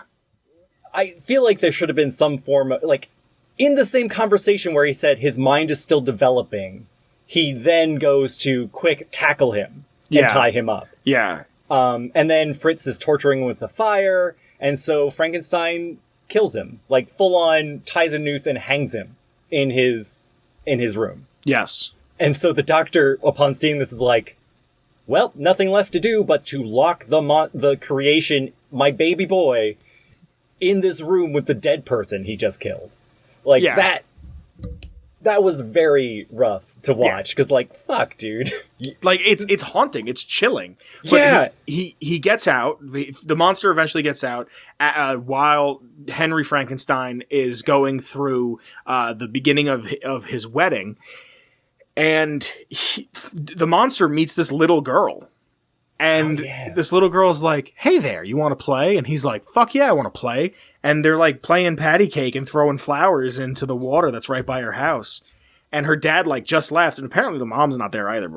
Like, I feel like there should have been some form of, like, in the same conversation where he said his mind is still developing, he then goes to quick tackle him and tie him up. Yeah. And then Fritz is torturing him with the fire, and so Frankenstein kills him. Like, full on ties a noose and hangs him in his room. Yes. And so the doctor, upon seeing this, is like, well, nothing left to do but to lock the creation, my baby boy, in this room with the dead person he just killed. Like, that was very rough to watch, because, like, fuck, dude. Like, it's haunting. It's chilling. But he gets out. The monster eventually gets out while Henry Frankenstein is going through the beginning of his wedding. And the monster meets this little girl. And this little girl's like, hey there, you want to play? And he's like, fuck yeah, I want to play. And they're like playing patty cake and throwing flowers into the water that's right by her house. And her dad like just left, and apparently the mom's not there either.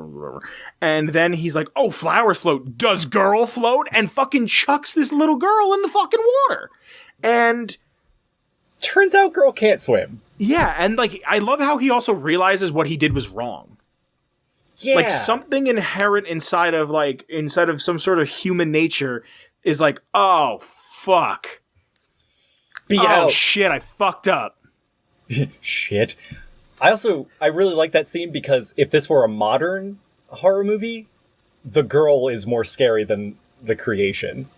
And then he's like, oh, flowers float. Does girl float? And fucking chucks this little girl in the fucking water. And turns out girl can't swim. Yeah, and like I love how he also realizes what he did was wrong. Yeah. Like, something inherent inside of some sort of human nature is like, oh, fuck. Oh, shit, I fucked up. Shit. I really like that scene because if this were a modern horror movie, the girl is more scary than the creation.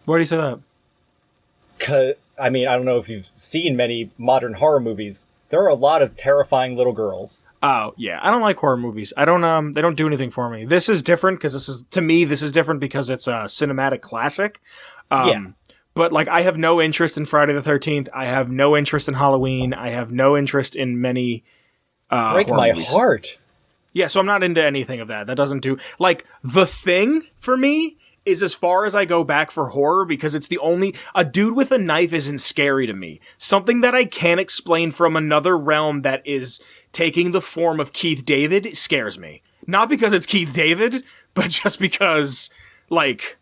Why do you say that? I mean, I don't know if you've seen many modern horror movies. There are a lot of terrifying little girls. Oh, yeah. I don't like horror movies. They don't do anything for me. This is different because this is different because it's a cinematic classic. But, like, I have no interest in Friday the 13th. I have no interest in Halloween. I have no interest in many break horror my movies. Heart. Yeah, so I'm not into anything of that. That doesn't do... Like, The Thing, for me, is as far as I go back for horror because it's the only... A dude with a knife isn't scary to me. Something that I can't explain from another realm that is taking the form of Keith David scares me. Not because it's Keith David, but just because, like...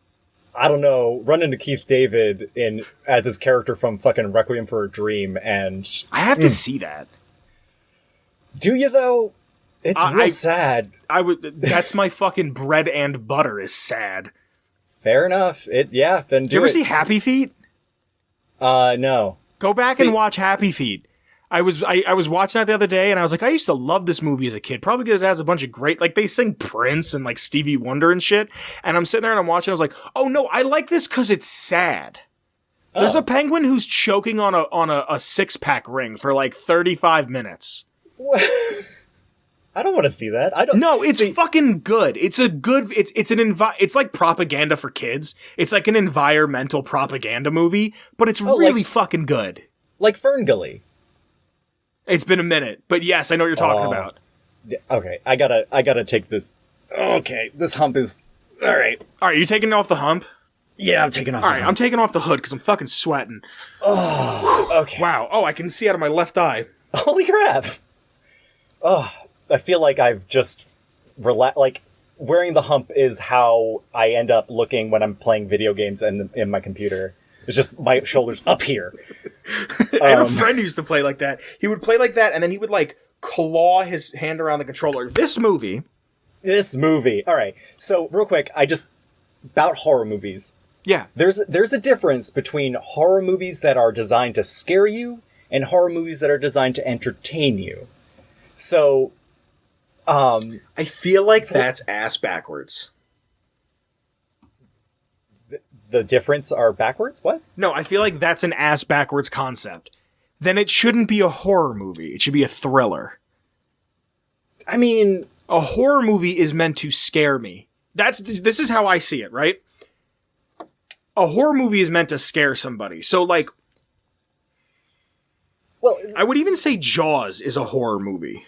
I don't know, run into Keith David as his character from fucking Requiem for a Dream, and... I have to see that. Do you, though? It's real sad. That's my fucking bread and butter is sad. Fair enough. Then do it. Did you ever see Happy Feet? No. Go back and watch Happy Feet. I was watching that the other day, and I was like, I used to love this movie as a kid, probably because it has a bunch of great, like, they sing Prince and, like, Stevie Wonder and shit, and I'm sitting there and I'm watching, I was like, oh no, I like this because it's sad. There's a penguin who's choking on a six-pack ring for, like, 35 minutes. What? I don't want to see that. It's fucking good. It's a good, it's like propaganda for kids. It's like an environmental propaganda movie, but it's really fucking good. Like Ferngully. It's been a minute, but yes, I know what you're talking about. Okay, I gotta take this. Okay, this hump is... Alright. Alright, you taking off the hump? Yeah, I'm taking off the hump. Alright, I'm taking off the hood because I'm fucking sweating. Oh, okay. Wow. Oh, I can see out of my left eye. Holy crap. Oh, I feel like I've just... like, wearing the hump is how I end up looking when I'm playing video games and in my computer. It's just my shoulders up here. I had a friend who used to play like that. He would play like that, and then he would, like, claw his hand around the controller. This movie. All right. So, real quick, about horror movies. Yeah. There's a difference between horror movies that are designed to scare you and horror movies that are designed to entertain you. So, I feel like that's ass backwards. The difference are backwards? What? No, I feel like that's an ass backwards concept. Then it shouldn't be a horror movie. It should be a thriller. I mean... A horror movie is meant to scare me. This is how I see it, right? A horror movie is meant to scare somebody. So, like... Well, I would even say Jaws is a horror movie.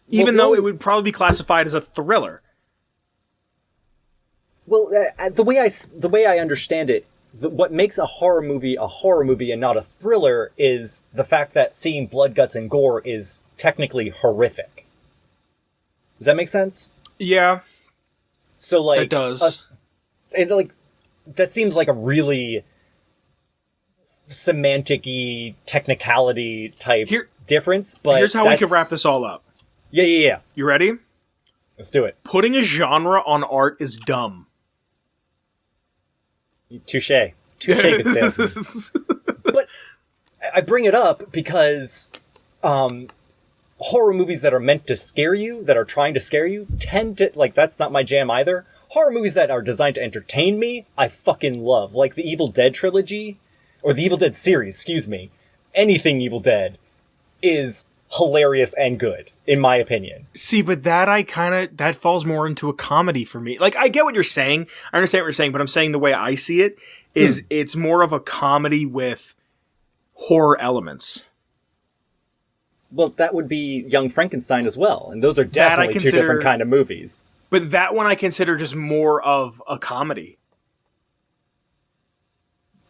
Even though it would probably be classified as a thriller. Well, the way I understand it, what makes a horror movie and not a thriller is the fact that seeing blood, guts, and gore is technically horrific. Does that make sense? Yeah. So, like... That does. That seems like a really semantic-y, technicality type difference, but here's how we can wrap this all up. Yeah. You ready? Let's do it. Putting a genre on art is dumb. Touche, good salesman. But I bring it up because horror movies that are meant to scare you, that are trying to scare you, tend to, like, that's not my jam either. Horror movies that are designed to entertain me, I fucking love. Like the Evil Dead trilogy, or the Evil Dead series, excuse me. Anything Evil Dead is hilarious and good, in my opinion. See, but that falls more into a comedy for me. Like, I get what you're saying. I understand what you're saying, but I'm saying the way I see it is it's more of a comedy with horror elements. Well, that would be Young Frankenstein as well, and those are definitely two different kind of movies. But that one I consider just more of a comedy.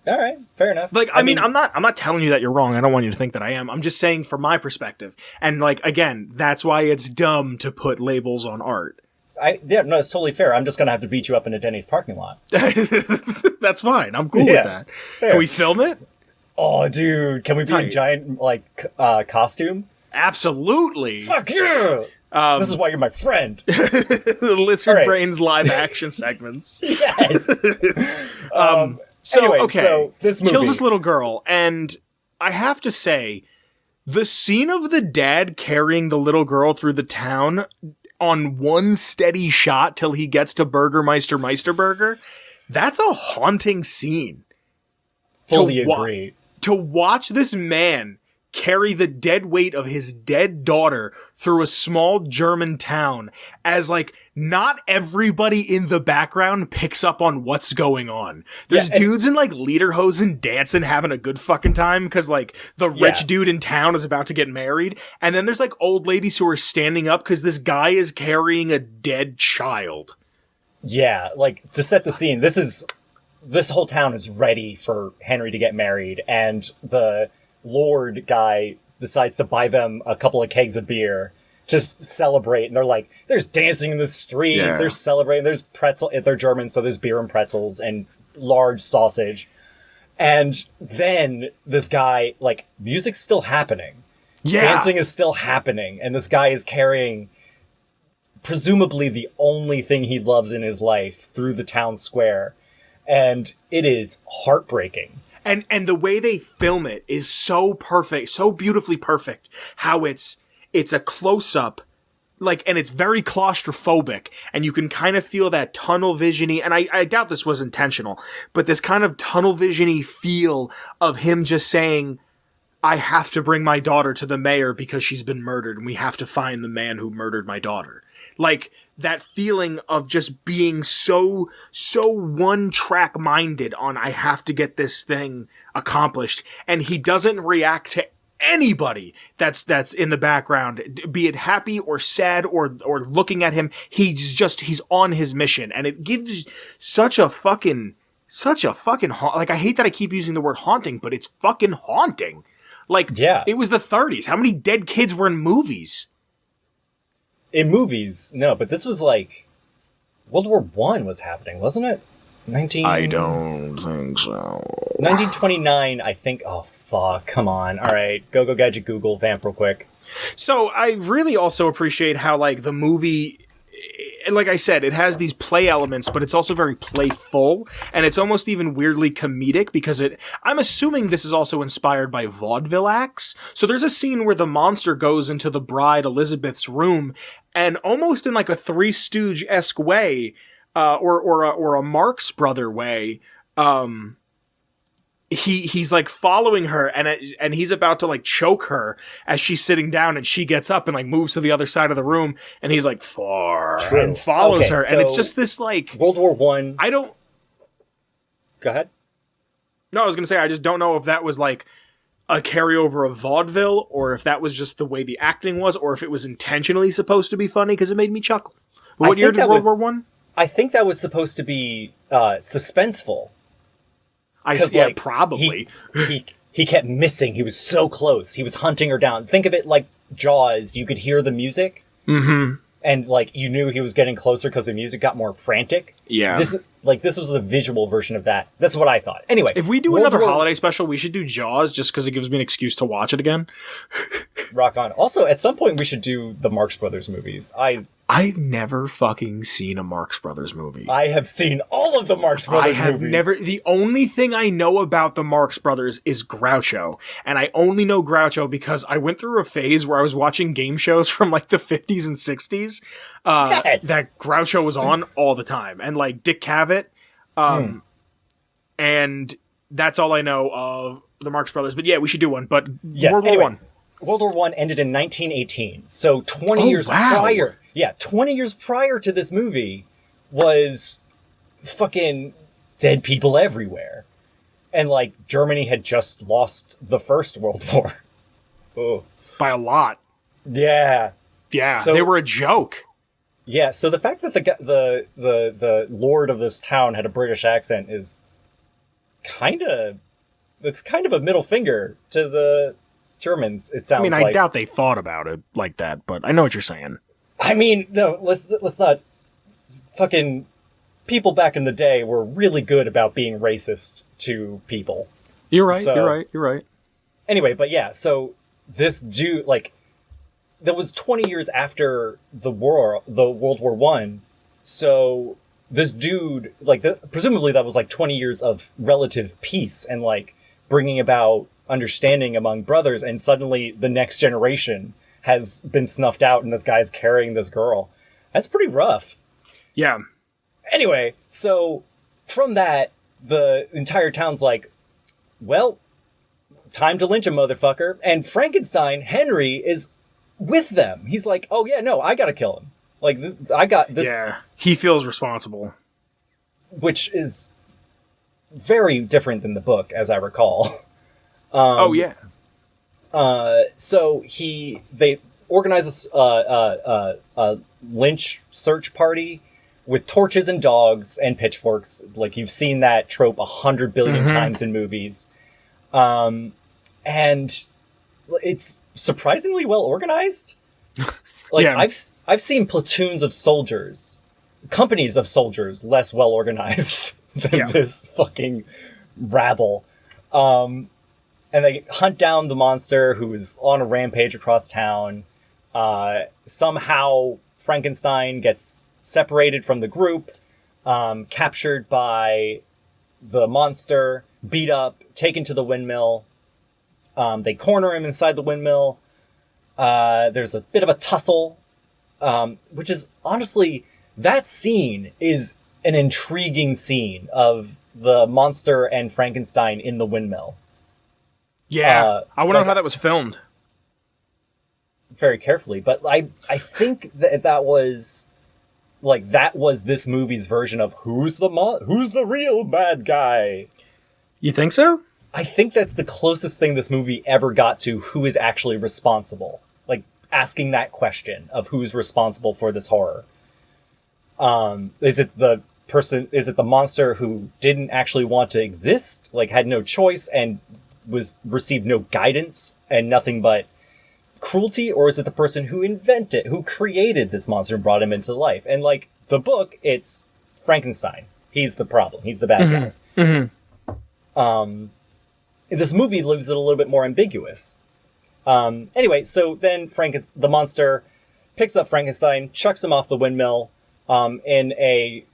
All right, fair enough. Like, I mean, I'm not telling you that you're wrong. I don't want you to think that I am. I'm just saying from my perspective. And, like, again, that's why it's dumb to put labels on art. No, it's totally fair. I'm just going to have to beat you up in a Denny's parking lot. That's fine. I'm cool with that. Fair. Can we film it? Oh, dude. Can we be in giant, like, costume? Absolutely. Fuck you! This is why you're my friend. The Lizard Brains live action segments. Yes. So this movie kills this little girl, and I have to say, the scene of the dad carrying the little girl through the town on one steady shot till he gets to Burgermeister Meisterburger, that's a haunting scene. Fully agree. To watch this man carry the dead weight of his dead daughter through a small German town as, like, not everybody in the background picks up on what's going on. There's dudes in, like, lederhosen dancing, having a good fucking time because, like, the rich dude in town is about to get married. And then there's, like, old ladies who are standing up because this guy is carrying a dead child. Yeah, like, to set the scene, this whole town is ready for Henry to get married, and the Lord guy decides to buy them a couple of kegs of beer to celebrate, and they're like, there's dancing in the streets, they're celebrating, there's pretzel, they're German, so there's beer and pretzels and large sausage. And then this guy, like, music's still happening. Dancing is still happening, and this guy is carrying presumably the only thing he loves in his life through the town square. And it is heartbreaking. And the way they film it is so perfect, so beautifully perfect. How it's a close-up, like, and it's very claustrophobic, and you can kind of feel that tunnel vision-y, and I doubt this was intentional, but this kind of tunnel vision-y feel of him just saying, I have to bring my daughter to the mayor because she's been murdered, and we have to find the man who murdered my daughter. Like, that feeling of just being so one-track minded on, I have to get this thing accomplished, and he doesn't react to anybody that's in the background, be it happy or sad or looking at him. He's on his mission, and it gives such a fucking like, I hate that I keep using the word haunting, but it's fucking haunting. Like, it was the 30s. How many dead kids were in movies? In movies, no, but this was like World War I was happening, wasn't it? I don't think so. 1929, I think. Oh, fuck. Come on. All right. Go Gadget Google vamp real quick. So I really also appreciate how, like, the movie, like I said, it has these play elements, but it's also very playful, and it's almost even weirdly comedic because I'm assuming this is also inspired by vaudeville acts. So there's a scene where the monster goes into the bride Elizabeth's room, and almost in like a Three Stooge-esque way, or a Marx Brother way, he's like following her, and he's about to like choke her as she's sitting down, and she gets up and like moves to the other side of the room, and he's like and follows her, and it's just this like World War I. I don't. Go ahead. No, I was gonna say I just don't know if that was like a carryover of vaudeville, or if that was just the way the acting was, or if it was intentionally supposed to be funny because it made me chuckle. But what year did World War I? I think that was supposed to be suspenseful. Probably. He kept missing. He was so close. He was hunting her down. Think of it like Jaws. You could hear the music. Mm-hmm. And, like, you knew he was getting closer because the music got more frantic. Yeah. This was the visual version of that. That's what I thought. Anyway. If we do another holiday special, we should do Jaws just because it gives me an excuse to watch it again. Rock on. Also, at some point, we should do the Marx Brothers movies. I've never fucking seen a Marx Brothers movie. I have seen all of the Marx Brothers movies. The only thing I know about the Marx Brothers is Groucho. And I only know Groucho because I went through a phase where I was watching game shows from like the 50s and 60s that Groucho was on all the time. And like Dick Cavett. And that's all I know of the Marx Brothers. But yeah, we should do one. But World War I. World War I ended in 1918. So 20 years prior. Yeah, 20 years prior to this movie was fucking dead people everywhere. And, like, Germany had just lost the First World War. Oh. By a lot. Yeah. Yeah, so, they were a joke. Yeah, so the fact that the lord of this town had a British accent is it's kind of a middle finger to the Germans, it sounds like. I doubt they thought about it like that, but I know what you're saying. I mean, no, let's not fucking... People back in the day were really good about being racist to people. You're right. Anyway, but yeah, so this dude, like, that was 20 years after the World War I, so this dude, like, presumably that was like 20 years of relative peace and, like, bringing about understanding among brothers, and suddenly the next generation has been snuffed out and this guy's carrying this girl. That's pretty rough. Yeah. Anyway, so from that, the entire town's like, well, time to lynch a motherfucker. And Frankenstein, Henry, is with them. He's like, oh yeah, no, I gotta kill him. Like, I got this. Yeah, he feels responsible. Which is very different than the book, as I recall. Oh yeah. So they organize a lynch search party with torches and dogs and pitchforks. Like, you've seen that trope 100 billion times in movies. And it's surprisingly well organized. Like, yeah. I've seen platoons of soldiers, companies of soldiers, less well organized than this fucking rabble. And they hunt down the monster who is on a rampage across town. Somehow Frankenstein gets separated from the group, captured by the monster, beat up, taken to the windmill. They corner him inside the windmill. There's a bit of a tussle, which is honestly, that scene is an intriguing scene of the monster and Frankenstein in the windmill. Yeah, I wonder how that was filmed. Very carefully, but I think that was this movie's version of who's the real bad guy. You think so? I think that's the closest thing this movie ever got to who is actually responsible. Like, asking that question of who's responsible for this horror. Is it the monster who didn't actually want to exist, like had no choice and received no guidance and nothing but cruelty, or is it the person who created this monster and brought him into life? And like the book, it's Frankenstein. He's the problem. He's the bad guy. Mm-hmm. This movie leaves it a little bit more ambiguous. Anyway, so then the monster picks up Frankenstein, chucks him off the windmill, in a,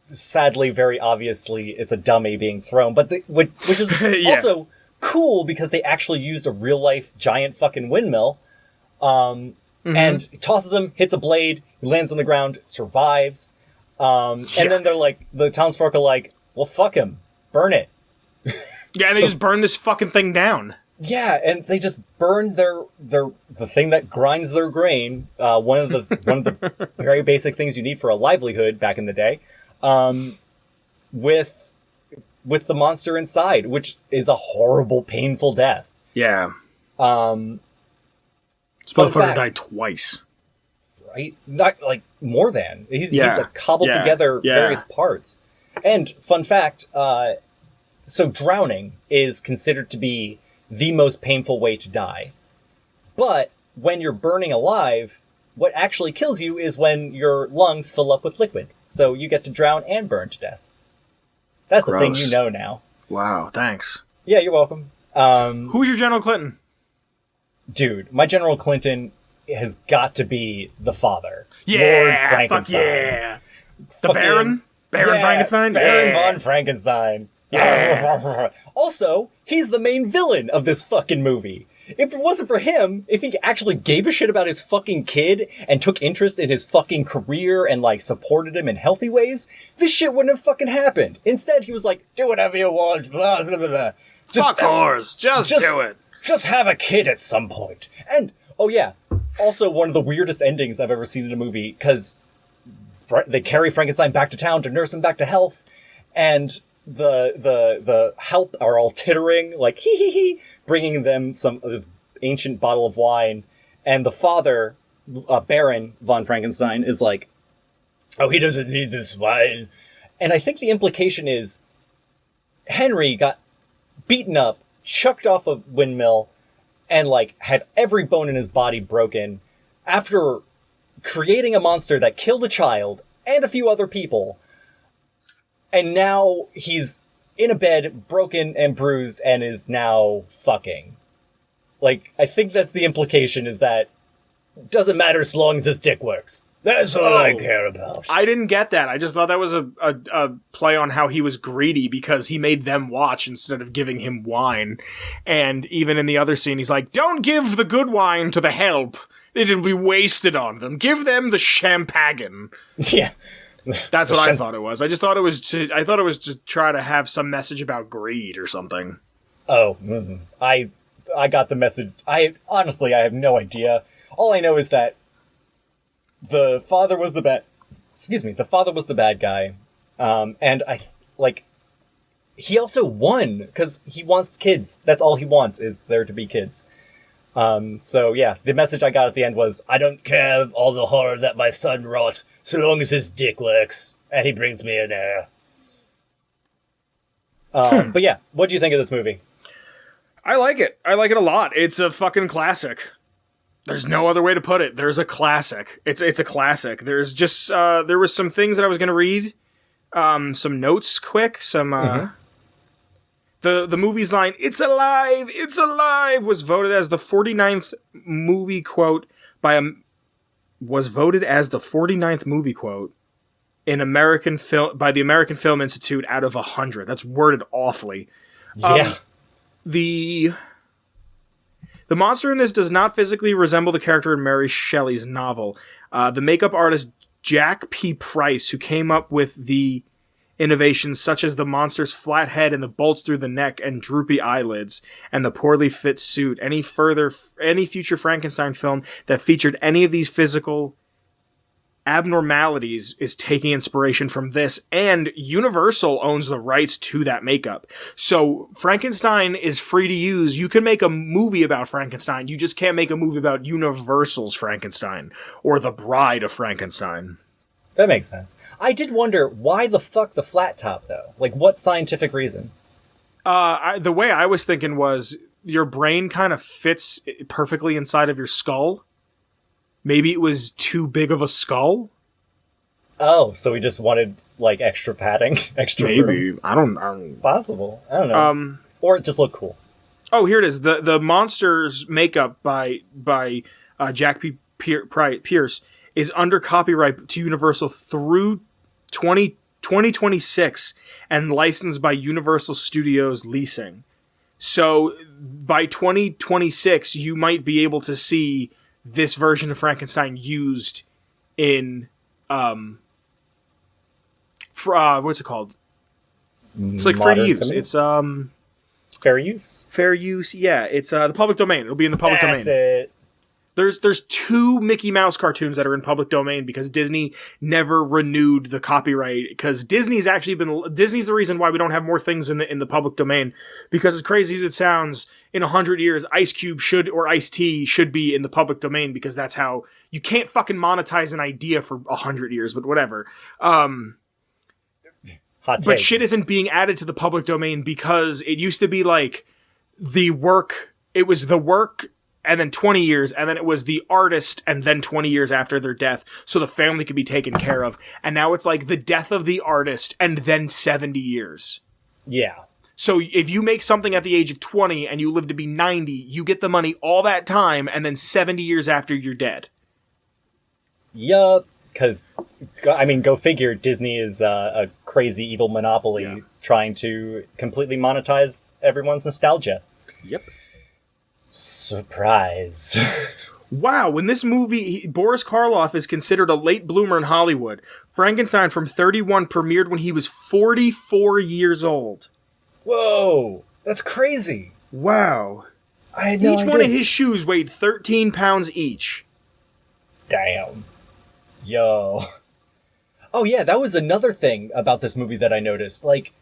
sadly, very obviously, it's a dummy being thrown, but which is also cool because they actually used a real life giant fucking windmill, and he tosses him, hits a blade, he lands on the ground, survives, and then they're like, the townsfolk are like, well, fuck him, burn it. Yeah, and they just burn this fucking thing down. Yeah, and they just burned the thing that grinds their grain, one of the very basic things you need for a livelihood back in the day, with the monster inside, which is a horrible, painful death. Yeah. This motherfucker died twice. right? Not like more than. He's like cobbled together various parts. And fun fact, so drowning is considered to be the most painful way to die. But when you're burning alive, what actually kills you is when your lungs fill up with liquid. So you get to drown and burn to death. That's the thing you know now. Wow, thanks. Yeah, you're welcome. Who's your General Clinton? Dude, my General Clinton has got to be the father. Yeah, Lord Frankenstein. Fuck yeah. The Baron? Baron Frankenstein? Baron von Frankenstein. Yeah. Also, he's the main villain of this fucking movie. If it wasn't for him, if he actually gave a shit about his fucking kid and took interest in his fucking career and, like, supported him in healthy ways, this shit wouldn't have fucking happened. Instead, he was like, do whatever you want, blah, blah, blah, blah. Fuck whores. Just do it. Just have a kid at some point. And, oh yeah, also one of the weirdest endings I've ever seen in a movie, because they carry Frankenstein back to town to nurse him back to health, and the help are all tittering, like, hee hee hee, bringing them this ancient bottle of wine, and the father, Baron von Frankenstein, is like, oh, he doesn't need this wine. And I think the implication is Henry got beaten up, chucked off a windmill, and, like, had every bone in his body broken after creating a monster that killed a child and a few other people. And now he's in a bed, broken and bruised, and is now fucking. Like, I think that's the implication, is that it doesn't matter as long as his dick works. That's all I care about. I didn't get that. I just thought that was a play on how he was greedy because he made them watch instead of giving him wine. And even in the other scene, he's like, don't give the good wine to the help. It'll be wasted on them. Give them the champagne. Yeah. That's what I thought it was. I thought it was to try to have some message about greed or something. Oh, I got the message. Honestly, I have no idea. All I know is that the father was the bad guy. And he also won because he wants kids. That's all he wants, is there to be kids. So yeah, the message I got at the end was, I don't care all the horror that my son wrought, so long as his dick works, and he brings me an heir. But yeah, what do you think of this movie? I like it. I like it a lot. It's a fucking classic. There's no other way to put it. There's a classic. It's a classic. There's just, there was some things that I was going to read. Some notes quick. The movie's line, "It's alive! It's alive!" was voted as the 49th movie quote by the 49th movie quote in American film by the American Film Institute out of 100. That's worded awfully. Yeah. The monster in this does not physically resemble the character in Mary Shelley's novel. The makeup artist Jack P. Price, who came up with the innovations such as the monster's flat head and the bolts through the neck and droopy eyelids and the poorly fit suit. Any future Frankenstein film that featured any of these physical abnormalities is taking inspiration from this, and Universal owns the rights to that makeup. So Frankenstein is free to use. You can make a movie about Frankenstein. You just can't make a movie about Universal's Frankenstein or The Bride of Frankenstein. That makes sense. I did wonder, why the fuck the flat top, though? Like, what scientific reason? The way I was thinking was your brain kind of fits perfectly inside of your skull. Maybe it was too big of a skull. Oh, so we just wanted, like, extra padding? Extra Maybe. room? I don't... Possible. I don't know. Or it just looked cool. Oh, here it is. The monster's makeup by Jack P. Pierce is under copyright to Universal through 2026 and licensed by Universal Studios Leasing. So by 2026, you might be able to see this version of Frankenstein used in what's it called? It's like free to use. It's fair use. Fair use. Yeah, it's the public domain. It'll be in the public domain. That's it. There's 2 Mickey Mouse cartoons that are in public domain because Disney never renewed the copyright. Because Disney's the reason why we don't have more things in the public domain. Because as crazy as it sounds, in 100 years, Ice Cube or Ice-T should be in the public domain because that's how you can't fucking monetize an idea for 100 years. But whatever. But shit isn't being added to the public domain because it used to be like it was the work. And then 20 years, and then it was the artist, and then 20 years after their death, so the family could be taken care of. And now it's like the death of the artist, and then 70 years. Yeah. So if you make something at the age of 20, and you live to be 90, you get the money all that time, and then 70 years after you're dead. Yup. Because, I mean, go figure, Disney is a crazy evil monopoly trying to completely monetize everyone's nostalgia. Yep. Surprise. Wow, in this movie, Boris Karloff is considered a late bloomer in Hollywood. Frankenstein from 31 premiered when he was 44 years old. Whoa, that's crazy. Wow. I had no Each idea. one of his shoes weighed 13 pounds each. Damn. Yo. Oh yeah, that was another thing about this movie that I noticed. Like,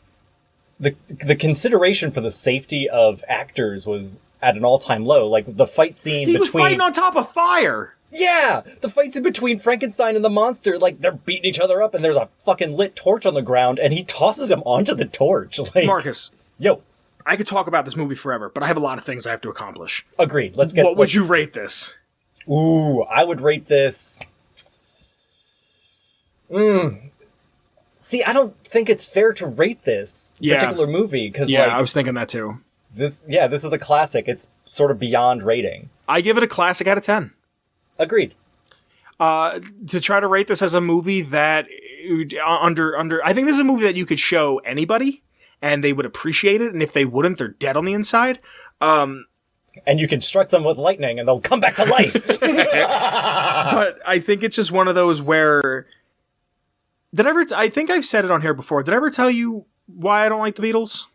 the consideration for the safety of actors was at an all-time low. Like, the fight scene He was fighting on top of fire! Yeah! The fight scene between Frankenstein and the monster, like, they're beating each other up, and there's a fucking lit torch on the ground, and he tosses him onto the torch. Like, Marcus. Yo. I could talk about this movie forever, but I have a lot of things I have to accomplish. Agreed. What would you rate this? Ooh, I would rate this... See, I don't think it's fair to rate this particular movie, because, I was thinking that too. This is a classic. It's sort of beyond rating. I give it a classic out of 10. Agreed. To try to rate this as a movie that I think this is a movie that you could show anybody and they would appreciate it, and if they wouldn't, they're dead on the inside. And you can strike them with lightning and they'll come back to life. But I think it's just one of those where I think I've said it on here before. Did I ever tell you why I don't like the Beatles?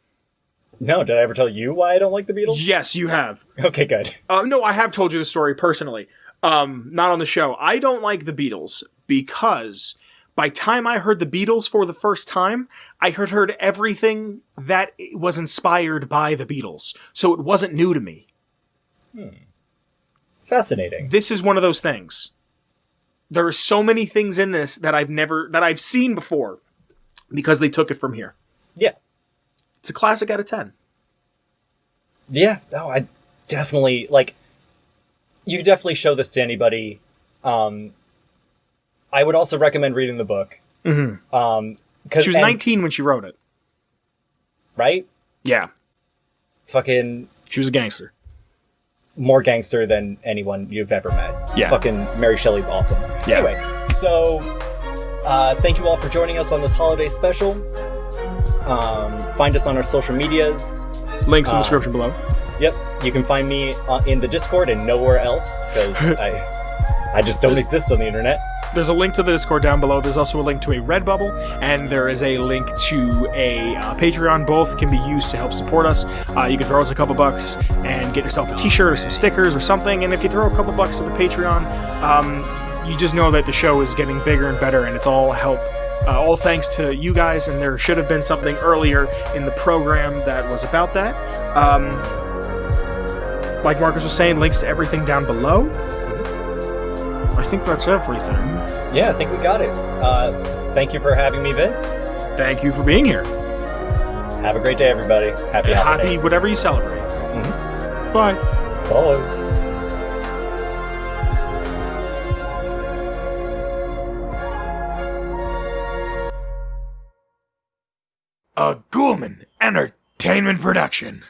No, did I ever tell you why I don't like the Beatles? Yes, you have. Okay, good. No, I have told you the story personally. Not on the show. I don't like the Beatles because by time I heard the Beatles for the first time, I had heard everything that was inspired by the Beatles. So it wasn't new to me. Fascinating. This is one of those things. There are so many things in this that I've seen before because they took it from here. Yeah. It's a classic out of 10. Yeah. Oh, I definitely, like, you could definitely show this to anybody. I would also recommend reading the book. Mm-hmm. She was 19 when she wrote it. Right? Yeah. Fucking... She was a gangster. More gangster than anyone you've ever met. Yeah. Fucking Marry Shelly's awesome. Yeah. Anyway, so thank you all for joining us on this holiday special. Find us on our social medias. Links in the description below. Yep. You can find me in the Discord and nowhere else because I just don't exist on the internet. There's a link to the Discord down below. There's also a link to a Redbubble, and there is a link to a Patreon. Both can be used to help support us. You can throw us a couple bucks and get yourself a t-shirt or some stickers or something, and if you throw a couple bucks to the Patreon, you just know that the show is getting bigger and better, and it's all help. All thanks to you guys, and there should have been something earlier in the program that was about that. Like Marcus was saying, links to everything down below. I think that's everything. Yeah, I think we got it. Thank you for having me, Vince. Thank you for being here. Have a great day, everybody. Happy holidays. Happy whatever you celebrate. Mm-hmm. Bye. Bye. A Ghoulman Entertainment production.